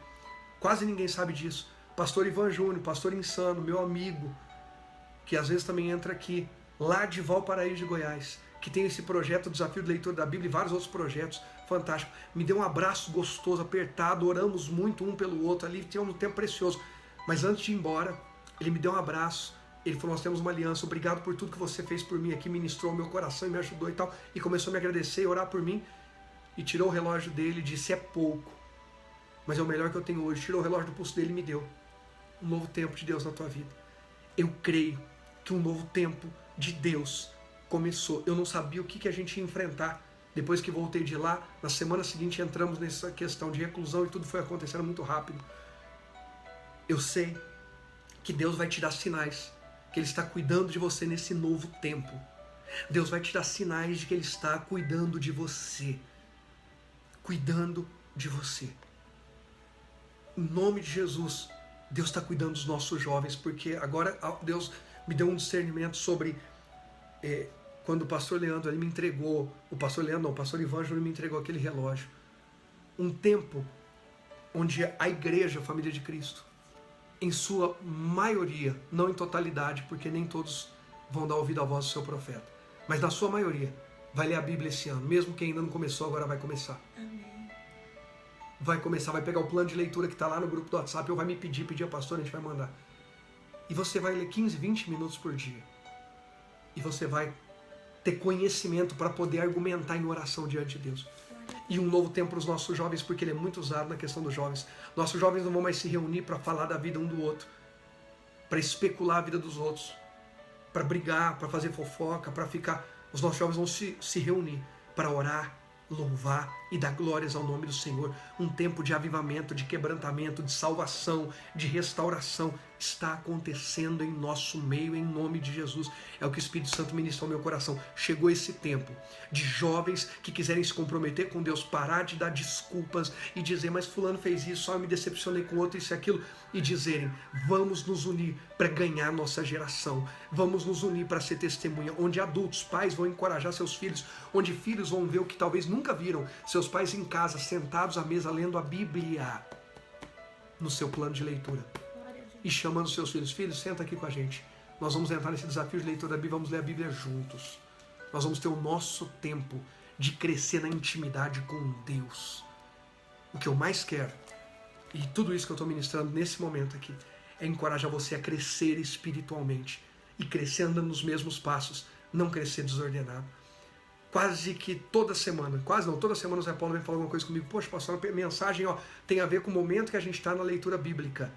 quase ninguém sabe disso, pastor Ivan Júnior, pastor Insano, meu amigo, que às vezes também entra aqui, lá de Valparaíso de Goiás, que tem esse projeto, o Desafio de Leitura da Bíblia e vários outros projetos fantásticos, me deu um abraço gostoso, apertado, oramos muito um pelo outro, ali tinha um tempo precioso, mas antes de ir embora, ele me deu um abraço. Ele falou: nós temos uma aliança, obrigado por tudo que você fez por mim aqui, ministrou o meu coração e me ajudou e tal. E começou a me agradecer e orar por mim. E tirou o relógio dele e disse: é pouco, mas é o melhor que eu tenho hoje. Tirou o relógio do pulso dele e me deu um novo tempo de Deus na tua vida. Eu creio que um novo tempo de Deus começou. Eu não sabia o que a gente ia enfrentar. Depois que voltei de lá, na semana seguinte entramos nessa questão de reclusão e tudo foi acontecendo muito rápido. Eu sei que Deus vai te dar sinais que Ele está cuidando de você nesse novo tempo. Deus vai te dar sinais de que Ele está cuidando de você. Cuidando de você. Em nome de Jesus, Deus está cuidando dos nossos jovens, porque agora Deus me deu um discernimento sobre quando o pastor Leandro ele me entregou, o pastor Ivan Júnior me entregou aquele relógio. Um tempo onde a igreja, a família de Cristo, em sua maioria, não em totalidade, porque nem todos vão dar ouvido à voz do seu profeta, mas na sua maioria, vai ler a Bíblia esse ano. Mesmo quem ainda não começou, agora vai começar. Amém. Vai começar, vai pegar o plano de leitura que está lá no grupo do WhatsApp, ou vai me pedir a pastora, a gente vai mandar. E você vai ler 15, 20 minutos por dia. E você vai ter conhecimento para poder argumentar em oração diante de Deus. E um novo tempo para os nossos jovens, porque ele é muito usado na questão dos jovens. Nossos jovens não vão mais se reunir para falar da vida um do outro, para especular a vida dos outros, para brigar, para fazer fofoca, para ficar... Os nossos jovens vão se reunir para orar, louvar e dar glórias ao nome do Senhor. Um tempo de avivamento, de quebrantamento, de salvação, de restauração está acontecendo em nosso meio, em nome de Jesus. É o que o Espírito Santo ministrou ao meu coração. Chegou esse tempo de jovens que quiserem se comprometer com Deus, parar de dar desculpas e dizer: mas fulano fez isso, só eu me decepcionei com outro, isso e aquilo, e dizerem: vamos nos unir para ganhar nossa geração, vamos nos unir para ser testemunha, onde adultos, pais vão encorajar seus filhos, onde filhos vão ver o que talvez nunca viram, seus pais em casa, sentados à mesa, lendo a Bíblia no seu plano de leitura. E chamando seus filhos: filhos, senta aqui com a gente. Nós vamos entrar nesse desafio de leitura da Bíblia, vamos ler a Bíblia juntos. Nós vamos ter o nosso tempo de crescer na intimidade com Deus. O que eu mais quero, e tudo isso que eu estou ministrando nesse momento aqui, é encorajar você a crescer espiritualmente. E crescer andando nos mesmos passos, não crescer desordenado. Quase que toda semana, toda semana o Zé Paulo vem falar alguma coisa comigo: poxa, pastor, a mensagem tem a ver com o momento que a gente está na leitura bíblica.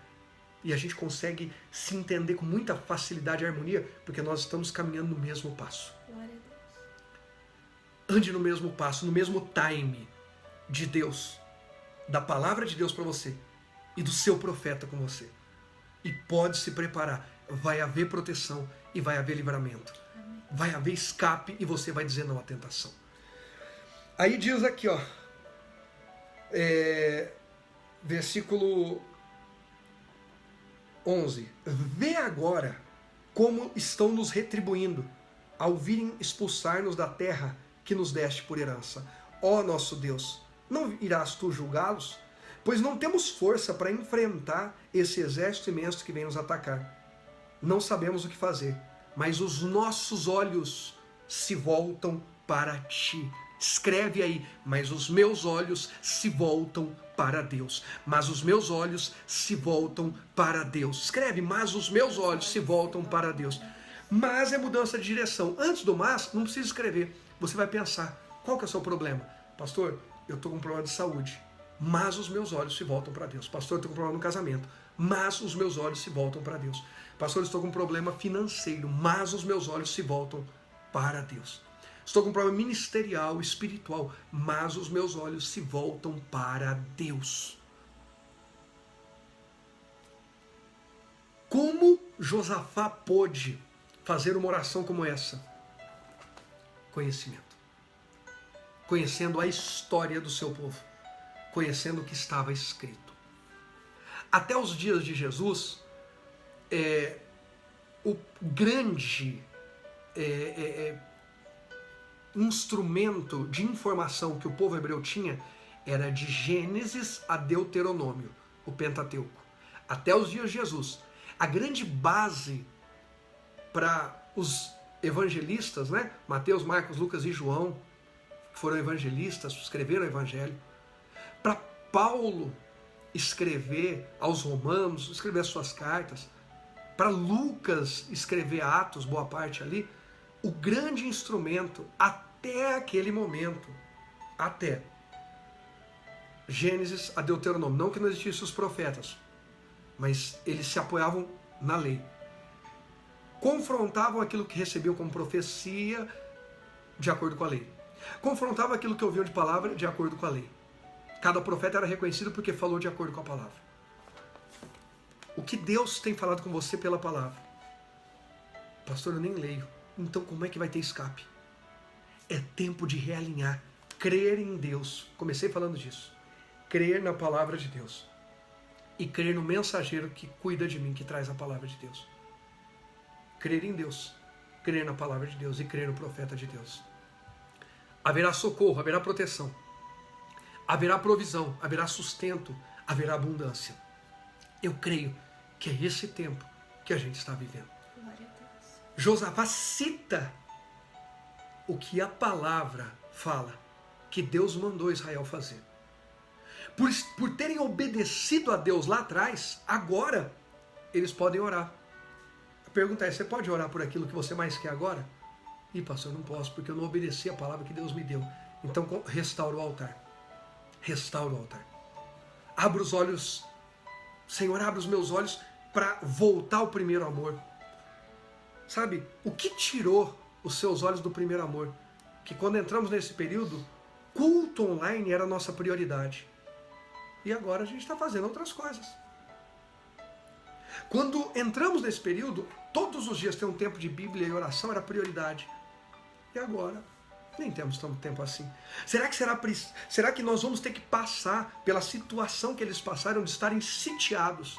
E a gente consegue se entender com muita facilidade e harmonia, porque nós estamos caminhando no mesmo passo. Glória a Deus. Ande no mesmo passo, no mesmo time de Deus, da palavra de Deus para você e do seu profeta com você. E pode se preparar, vai haver proteção e vai haver livramento. Amém. Vai haver escape e você vai dizer não à tentação. Aí diz aqui, versículo 11. Vê agora como estão nos retribuindo ao virem expulsar-nos da terra que nos deste por herança. Ó nosso Deus, não irás tu julgá-los? Pois não temos força para enfrentar esse exército imenso que vem nos atacar. não sabemos o que fazer, mas os nossos olhos se voltam para ti. Escreve aí, mas os meus olhos se voltam para Deus. Mas os meus olhos se voltam para Deus. Escreve, mas os meus olhos se voltam para Deus. Mas é mudança de direção. Antes do mas, não precisa escrever. Você vai pensar, qual que é o seu problema? Pastor, eu estou com um problema de saúde, mas os meus olhos se voltam para Deus. Pastor, eu estou com um problema no casamento, mas os meus olhos se voltam para Deus. Pastor, eu estou com um problema financeiro, mas os meus olhos se voltam para Deus. Estou com um problema ministerial, espiritual, mas os meus olhos se voltam para Deus. Como Josafá pôde fazer uma oração como essa? Conhecimento. Conhecendo a história do seu povo. Conhecendo o que estava escrito. Até os dias de Jesus, o grande instrumento de informação que o povo hebreu tinha era de Gênesis a Deuteronômio, o Pentateuco. Até os dias de Jesus. A grande base para os evangelistas, né? Mateus, Marcos, Lucas e João, que foram evangelistas, escreveram o evangelho. Para Paulo escrever aos romanos, escrever as suas cartas. Para Lucas escrever Atos, boa parte ali. O grande instrumento até aquele momento, até Gênesis a Deuteronômio, não que não existissem os profetas, mas eles se apoiavam na lei. Confrontavam aquilo que recebiam como profecia de acordo com a lei. Confrontavam aquilo que ouviam de palavra de acordo com a lei. Cada profeta era reconhecido porque falou de acordo com a palavra. O que Deus tem falado com você pela palavra? Pastor, eu nem leio. Então como é que vai ter escape? É tempo de realinhar, crer em Deus. Comecei falando disso. Crer na palavra de Deus. E crer no mensageiro que cuida de mim, que traz a palavra de Deus. Crer em Deus, crer na palavra de Deus e crer no profeta de Deus. Haverá socorro, haverá proteção. Haverá provisão, haverá sustento, haverá abundância. Eu creio que é esse tempo que a gente está vivendo. Glória a Deus. Josafá cita o que a palavra fala, que Deus mandou Israel fazer. Por terem obedecido a Deus lá atrás, agora eles podem orar. A pergunta é, você pode orar por aquilo que você mais quer agora? Ih, pastor, eu não posso, porque eu não obedeci a palavra que Deus me deu. Então restaura o altar. Restaura o altar. Abra os olhos, Senhor, abre os meus olhos para voltar ao primeiro amor. Sabe, o que tirou os seus olhos do primeiro amor? Que quando entramos nesse período, culto online era a nossa prioridade. E agora a gente está fazendo outras coisas. Quando entramos nesse período, todos os dias ter um tempo de Bíblia e oração era prioridade. E agora, nem temos tanto tempo assim. Será que nós vamos ter que passar pela situação que eles passaram de estarem sitiados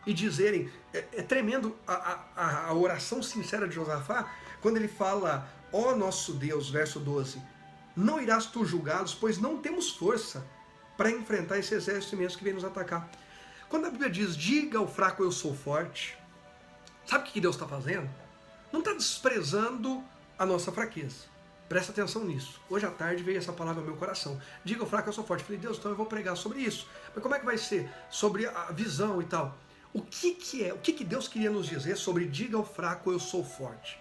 e dizerem, é tremendo a oração sincera de Josafá, quando ele fala, ó nosso Deus, verso 12, não irás tu julgá-los, pois não temos força para enfrentar esse exército imenso que vem nos atacar. Quando a Bíblia diz, diga ao fraco eu sou forte, sabe o que Deus está fazendo? Não está desprezando a nossa fraqueza. Presta atenção nisso. Hoje à tarde veio essa palavra ao meu coração. Diga ao fraco eu sou forte. Eu falei, Deus, então eu vou pregar sobre isso. Mas como é que vai ser? Sobre a visão e tal. O que Deus queria nos dizer sobre diga ao fraco eu sou forte?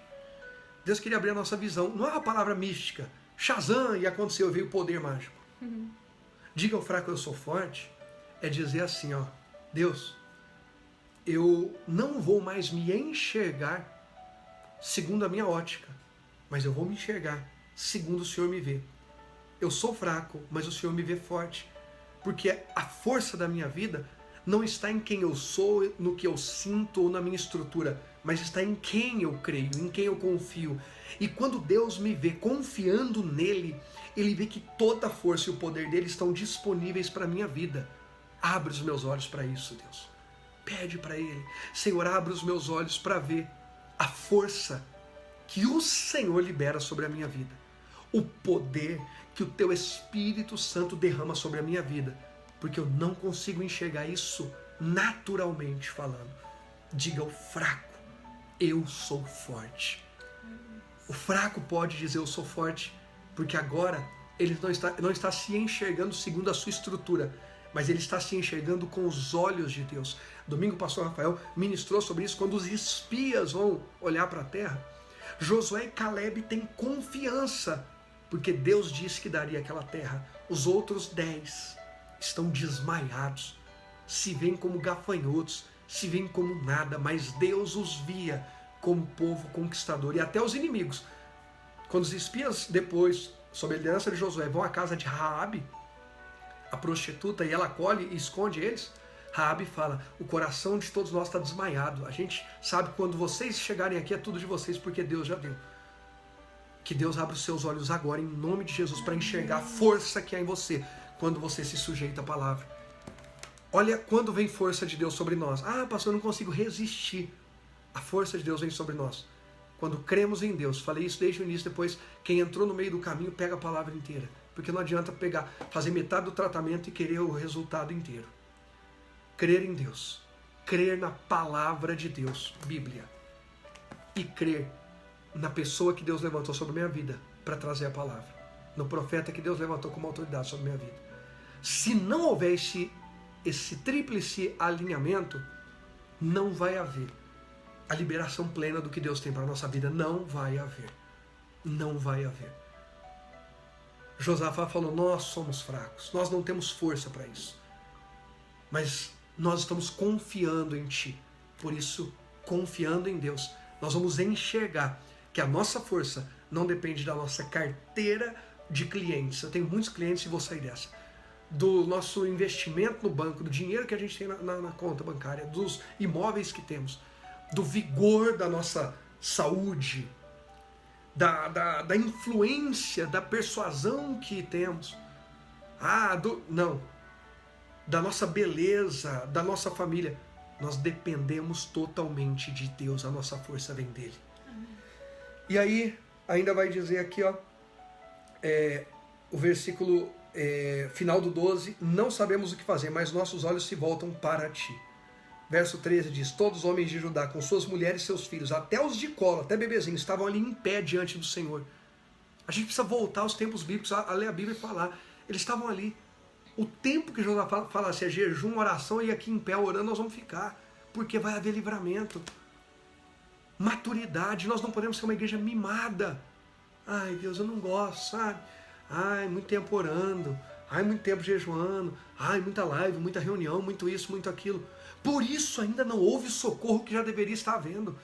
Deus queria abrir a nossa visão. Não é uma palavra mística. Shazam e aconteceu, veio o poder mágico. Diga ao fraco eu sou forte é dizer assim, ó, Deus, eu não vou mais me enxergar segundo a minha ótica, mas eu vou me enxergar segundo o Senhor me vê. Eu sou fraco, mas o Senhor me vê forte, porque a força da minha vida não está em quem eu sou, no que eu sinto ou na minha estrutura, mas está em quem eu creio, em quem eu confio. E quando Deus me vê confiando nele, ele vê que toda a força e o poder dele estão disponíveis para a minha vida. Abre os meus olhos para isso, Deus. Pede para ele. Senhor, abre os meus olhos para ver a força que o Senhor libera sobre a minha vida. O poder que o teu Espírito Santo derrama sobre a minha vida. Porque eu não consigo enxergar isso naturalmente falando. Diga ao fraco, eu sou forte. O fraco pode dizer eu sou forte, porque agora ele não está se enxergando segundo a sua estrutura, mas ele está se enxergando com os olhos de Deus. Domingo o pastor Rafael ministrou sobre isso, quando os espias vão olhar para a terra. Josué e Caleb têm confiança, porque Deus disse que daria aquela terra. Os outros 10 estão desmaiados, se veem como gafanhotos, se veem como nada, mas Deus os via como povo conquistador. E até os inimigos, quando os espias depois, sob a liderança de Josué, vão à casa de Raabe, a prostituta, e ela acolhe e esconde eles, Raabe fala: o coração de todos nós está desmaiado. A gente sabe que quando vocês chegarem aqui é tudo de vocês, porque Deus já deu. Que Deus abra os seus olhos agora, em nome de Jesus, para enxergar a força que há em você, quando você se sujeita à palavra. Olha quando vem força de Deus sobre nós. Ah, pastor, eu não consigo resistir. A força de Deus vem sobre nós quando cremos em Deus. Falei isso desde o início. Depois, quem entrou no meio do caminho pega a palavra inteira, porque não adianta fazer metade do tratamento e querer o resultado inteiro. Crer em Deus, crer na palavra de Deus, Bíblia, e crer na pessoa que Deus levantou sobre a minha vida para trazer a palavra, no profeta que Deus levantou como autoridade sobre a minha vida. Se não houver esse tríplice alinhamento, não vai haver a liberação plena do que Deus tem para a nossa vida. Não vai haver. Não vai haver. Josafá falou: nós somos fracos, nós não temos força para isso, mas nós estamos confiando em Ti. Por isso, confiando em Deus, nós vamos enxergar que a nossa força não depende da nossa carteira de clientes. Eu tenho muitos clientes e vou sair dessa. Do nosso investimento no banco, do dinheiro que a gente tem na conta bancária, dos imóveis que temos, do vigor da nossa saúde, da influência, da persuasão que temos. Da nossa beleza, da nossa família. Nós dependemos totalmente de Deus, a nossa força vem dele. Amém. E aí, ainda vai dizer aqui, o versículo final do 12: não sabemos o que fazer, mas nossos olhos se voltam para ti. Verso 13 diz: todos os homens de Judá, com suas mulheres e seus filhos, até os de colo, até bebezinhos, estavam ali em pé diante do Senhor. A gente precisa voltar aos tempos bíblicos, a ler a Bíblia e falar. Eles estavam ali. O tempo que Josafá falasse jejum, oração, e aqui em pé orando, nós vamos ficar, porque vai haver livramento, maturidade. Nós não podemos ser uma igreja mimada. Ai, Deus, eu não gosto, sabe? Ai, muito tempo orando, ai, muito tempo jejuando, ai, muita live, muita reunião, muito isso, muito aquilo. Por isso ainda não houve o socorro que já deveria estar havendo.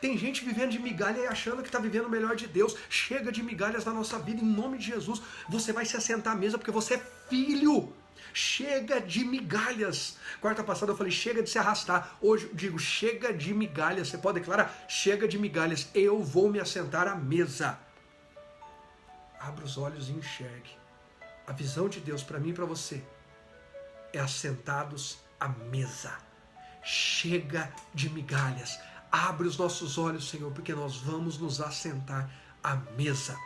Tem gente vivendo de migalha e achando que está vivendo o melhor de Deus. Chega de migalhas na nossa vida, em nome de Jesus. Você vai se assentar à mesa porque você é filho. Chega de migalhas. Quarta passada eu falei: chega de se arrastar. Hoje eu digo: chega de migalhas. Você pode declarar: chega de migalhas, eu vou me assentar à mesa. Abra os olhos e enxergue. A visão de Deus para mim e para você é assentados à mesa. Chega de migalhas. Abre os nossos olhos, Senhor, porque nós vamos nos assentar à mesa.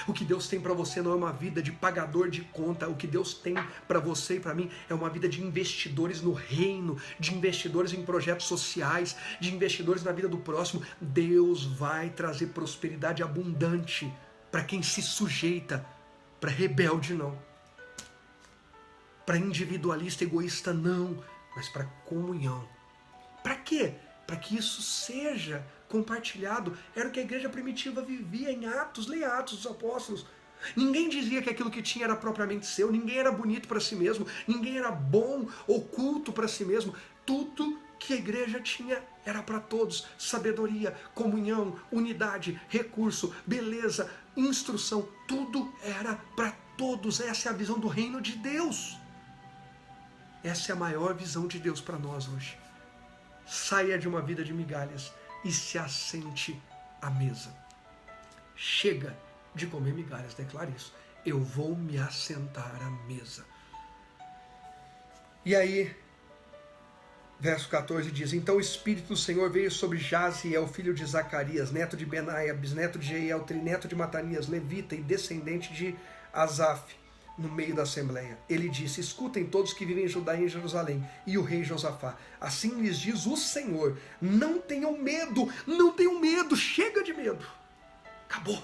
O que Deus tem para você não é uma vida de pagador de conta. O que Deus tem para você e para mim é uma vida de investidores no reino, de investidores em projetos sociais, de investidores na vida do próximo. Deus vai trazer prosperidade abundante para quem se sujeita, para rebelde não, para individualista, egoísta não, mas para comunhão. Para quê? Para que isso seja compartilhado. Era o que a igreja primitiva vivia em Atos. Leia Atos dos Apóstolos. Ninguém dizia que aquilo que tinha era propriamente seu, ninguém era bonito para si mesmo, ninguém era bom ou culto para si mesmo. Tudo que a igreja tinha era para todos: sabedoria, comunhão, unidade, recurso, beleza, instrução. Tudo era para todos. Essa é a visão do reino de Deus. Essa é a maior visão de Deus para nós hoje. Saia de uma vida de migalhas e se assente à mesa. Chega de comer migalhas, declare isso. Eu vou me assentar à mesa. E aí, verso 14 diz: então o Espírito do Senhor veio sobre Jaziel, filho de Zacarias, neto de Benaia, bisneto de Jeiel, trineto de Matanias, levita e descendente de Asaf, no meio da assembleia. Ele disse: escutem todos que vivem em Judá e em Jerusalém, e o rei Josafá. Assim lhes diz o Senhor: não tenham medo, não tenham medo, chega de medo. Acabou.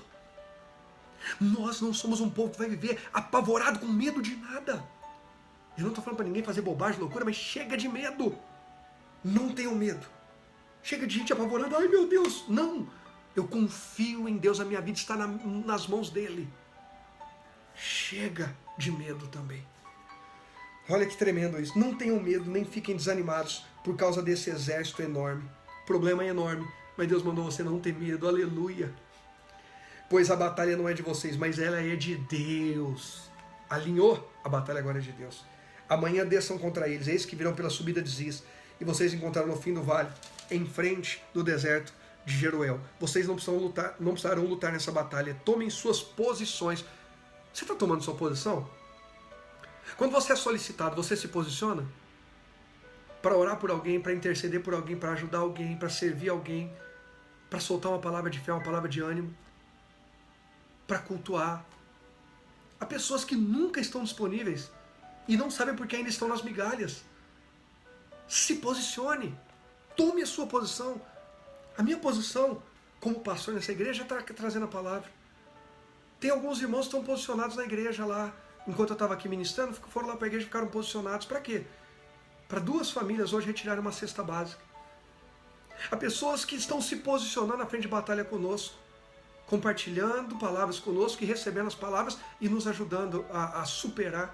Nós não somos um povo que vai viver apavorado com medo de nada. Eu não estou falando para ninguém fazer bobagem, loucura, mas chega de medo. Não tenham medo. Chega de gente apavorada. Ai, meu Deus, não. Eu confio em Deus, a minha vida está nas mãos dele. Chega de medo também. Olha que tremendo isso. Não tenham medo, nem fiquem desanimados por causa desse exército enorme. O problema é enorme, mas Deus mandou você não ter medo. Aleluia. Pois a batalha não é de vocês, mas ela é de Deus. Alinhou? A batalha agora é de Deus. Amanhã desçam contra eles, eis que virão pela subida de Ziz, e vocês encontrarão no fim do vale, em frente do deserto de Jeruel. Vocês não precisarão lutar nessa batalha. Tomem suas posições. Você está tomando sua posição? Quando você é solicitado, você se posiciona? Para orar por alguém, para interceder por alguém, para ajudar alguém, para servir alguém, para soltar uma palavra de fé, uma palavra de ânimo, para cultuar. Há pessoas que nunca estão disponíveis e não sabem porque ainda estão nas migalhas. Se posicione. Tome a sua posição. A minha posição como pastor nessa igreja está trazendo a palavra. Tem alguns irmãos que estão posicionados na igreja lá. Enquanto eu estava aqui ministrando, foram lá para a igreja e ficaram posicionados. Para quê? Para 2 famílias hoje retirarem uma cesta básica. Há pessoas que estão se posicionando na frente de batalha conosco, compartilhando palavras conosco e recebendo as palavras e nos ajudando a superar.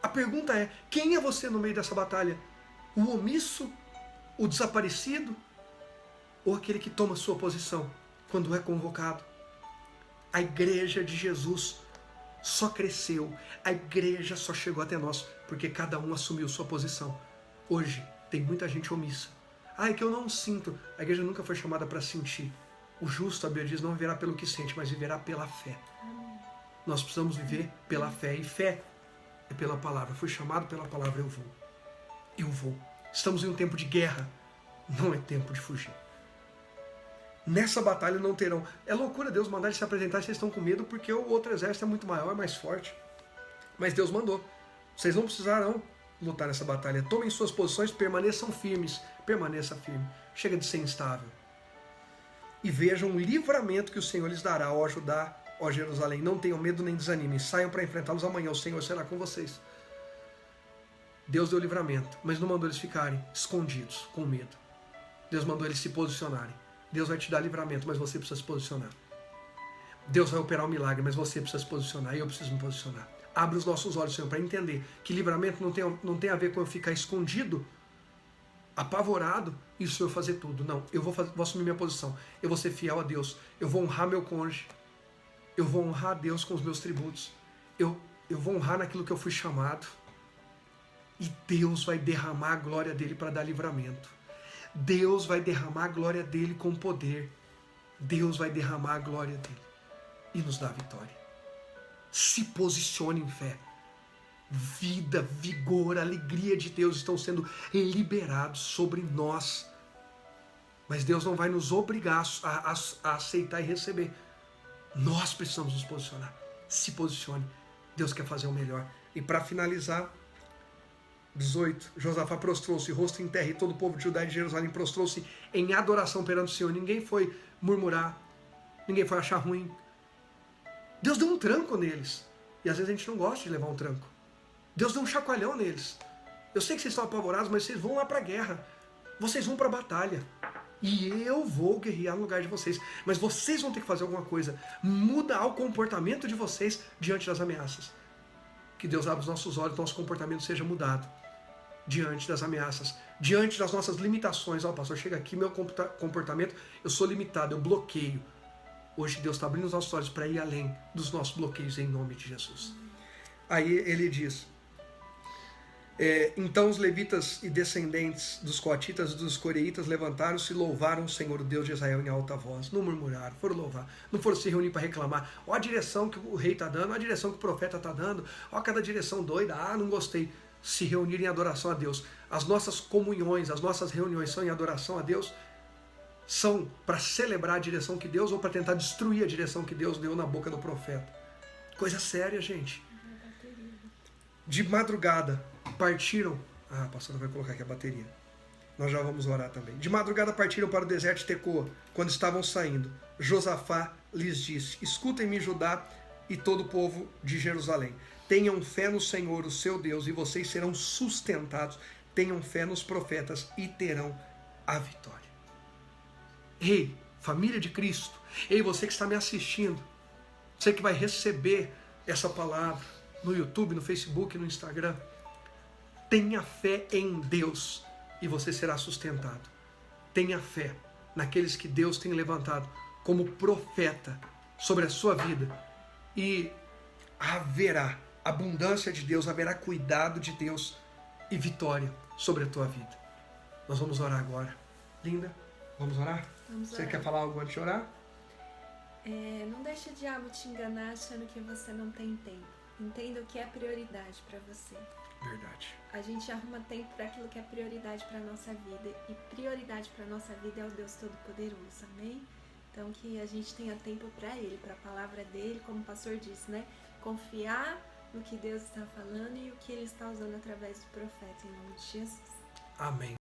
A pergunta é: quem é você no meio dessa batalha? O omisso? O desaparecido? Ou aquele que toma sua posição quando é convocado? A igreja de Jesus só cresceu, a igreja só chegou até nós porque cada um assumiu sua posição. Hoje tem muita gente omissa. É que eu não sinto. A igreja nunca foi chamada para sentir. O justo, a Bíblia diz, não viverá pelo que sente, mas viverá pela fé. Nós precisamos viver pela fé, e fé é pela palavra. Fui chamado pela palavra, eu vou. Eu vou. Estamos em um tempo de guerra, não é tempo de fugir. Nessa batalha não terão. É loucura Deus mandar eles se apresentar e vocês estão com medo porque o outro exército é muito maior, mais forte. Mas Deus mandou. Vocês não precisarão lutar nessa batalha. Tomem suas posições, permaneçam firmes. Permaneça firme. Chega de ser instável. E vejam o livramento que o Senhor lhes dará, ó Judá, ó Jerusalém. Não tenham medo nem desanimem. Saiam para enfrentá-los amanhã. O Senhor será com vocês. Deus deu livramento, mas não mandou eles ficarem escondidos, com medo. Deus mandou eles se posicionarem. Deus vai te dar livramento, mas você precisa se posicionar. Deus vai operar um milagre, mas você precisa se posicionar, e eu preciso me posicionar. Abre os nossos olhos, Senhor, para entender que livramento não tem a ver com eu ficar escondido, apavorado, e o Senhor fazer tudo. Não, eu vou assumir minha posição. Eu vou ser fiel a Deus. Eu vou honrar meu cônjuge. Eu vou honrar a Deus com os meus tributos. Eu vou honrar naquilo que eu fui chamado. E Deus vai derramar a glória dele para dar livramento. Deus vai derramar a glória dele com poder. Deus vai derramar a glória dele e nos dar vitória. Se posicione em fé. Vida, vigor, alegria de Deus estão sendo liberados sobre nós. Mas Deus não vai nos obrigar a aceitar e receber. Nós precisamos nos posicionar. Se posicione. Deus quer fazer o melhor. E para finalizar, 18. Josafá prostrou-se, rosto em terra, e todo o povo de Judá e de Jerusalém prostrou-se em adoração perante o Senhor. Ninguém foi murmurar, ninguém foi achar ruim. Deus deu um tranco neles. E às vezes a gente não gosta de levar um tranco. Deus deu um chacoalhão neles. Eu sei que vocês estão apavorados, mas vocês vão lá para a guerra. Vocês vão para a batalha. E eu vou guerrear no lugar de vocês. Mas vocês vão ter que fazer alguma coisa. Mudar o comportamento de vocês diante das ameaças. Que Deus abra os nossos olhos, nosso comportamento seja mudado diante das ameaças, diante das nossas limitações. Pastor, chega aqui, meu comportamento, eu sou limitado, eu bloqueio. Hoje Deus está abrindo os nossos olhos para ir além dos nossos bloqueios em nome de Jesus. Aí ele diz, então os levitas e descendentes dos coatitas e dos coreitas levantaram-se e louvaram o Senhor, o Deus de Israel, em alta voz. Não murmuraram, foram louvar, não foram se reunir para reclamar. Ó a direção que o rei está dando, ó a direção que o profeta está dando, ó cada direção doida, não gostei. Se reunirem em adoração a Deus. As nossas comunhões, as nossas reuniões são em adoração a Deus? São para celebrar a direção que Deus ou para tentar destruir a direção que Deus deu na boca do profeta? Coisa séria, gente. De madrugada partiram. A pastora vai colocar aqui a bateria. Nós já vamos orar também. De madrugada partiram para o deserto de Tecoa. Quando estavam saindo, Josafá lhes disse: escutem-me, Judá e todo o povo de Jerusalém. Tenham fé no Senhor, o seu Deus, e vocês serão sustentados. Tenham fé nos profetas e terão a vitória. Ei, família de Cristo. Ei, você que está me assistindo. Você que vai receber essa palavra no YouTube, no Facebook, no Instagram. Tenha fé em Deus e você será sustentado. Tenha fé naqueles que Deus tem levantado como profeta sobre a sua vida. E haverá abundância de Deus, haverá cuidado de Deus e vitória sobre a tua vida. Nós vamos orar agora. Linda, vamos orar? Vamos Você orar. quer falar algo antes de orar? Não deixe o diabo te enganar achando que você não tem tempo. Entenda o que é prioridade para você. Verdade. A gente arruma tempo para aquilo que é prioridade para a nossa vida. E prioridade para a nossa vida é o Deus Todo-Poderoso, amém? Então que a gente tenha tempo para Ele, para a palavra dEle, como o pastor disse, né? Confiar no que Deus está falando e o que Ele está usando através do profeta, em nome de Jesus. Amém.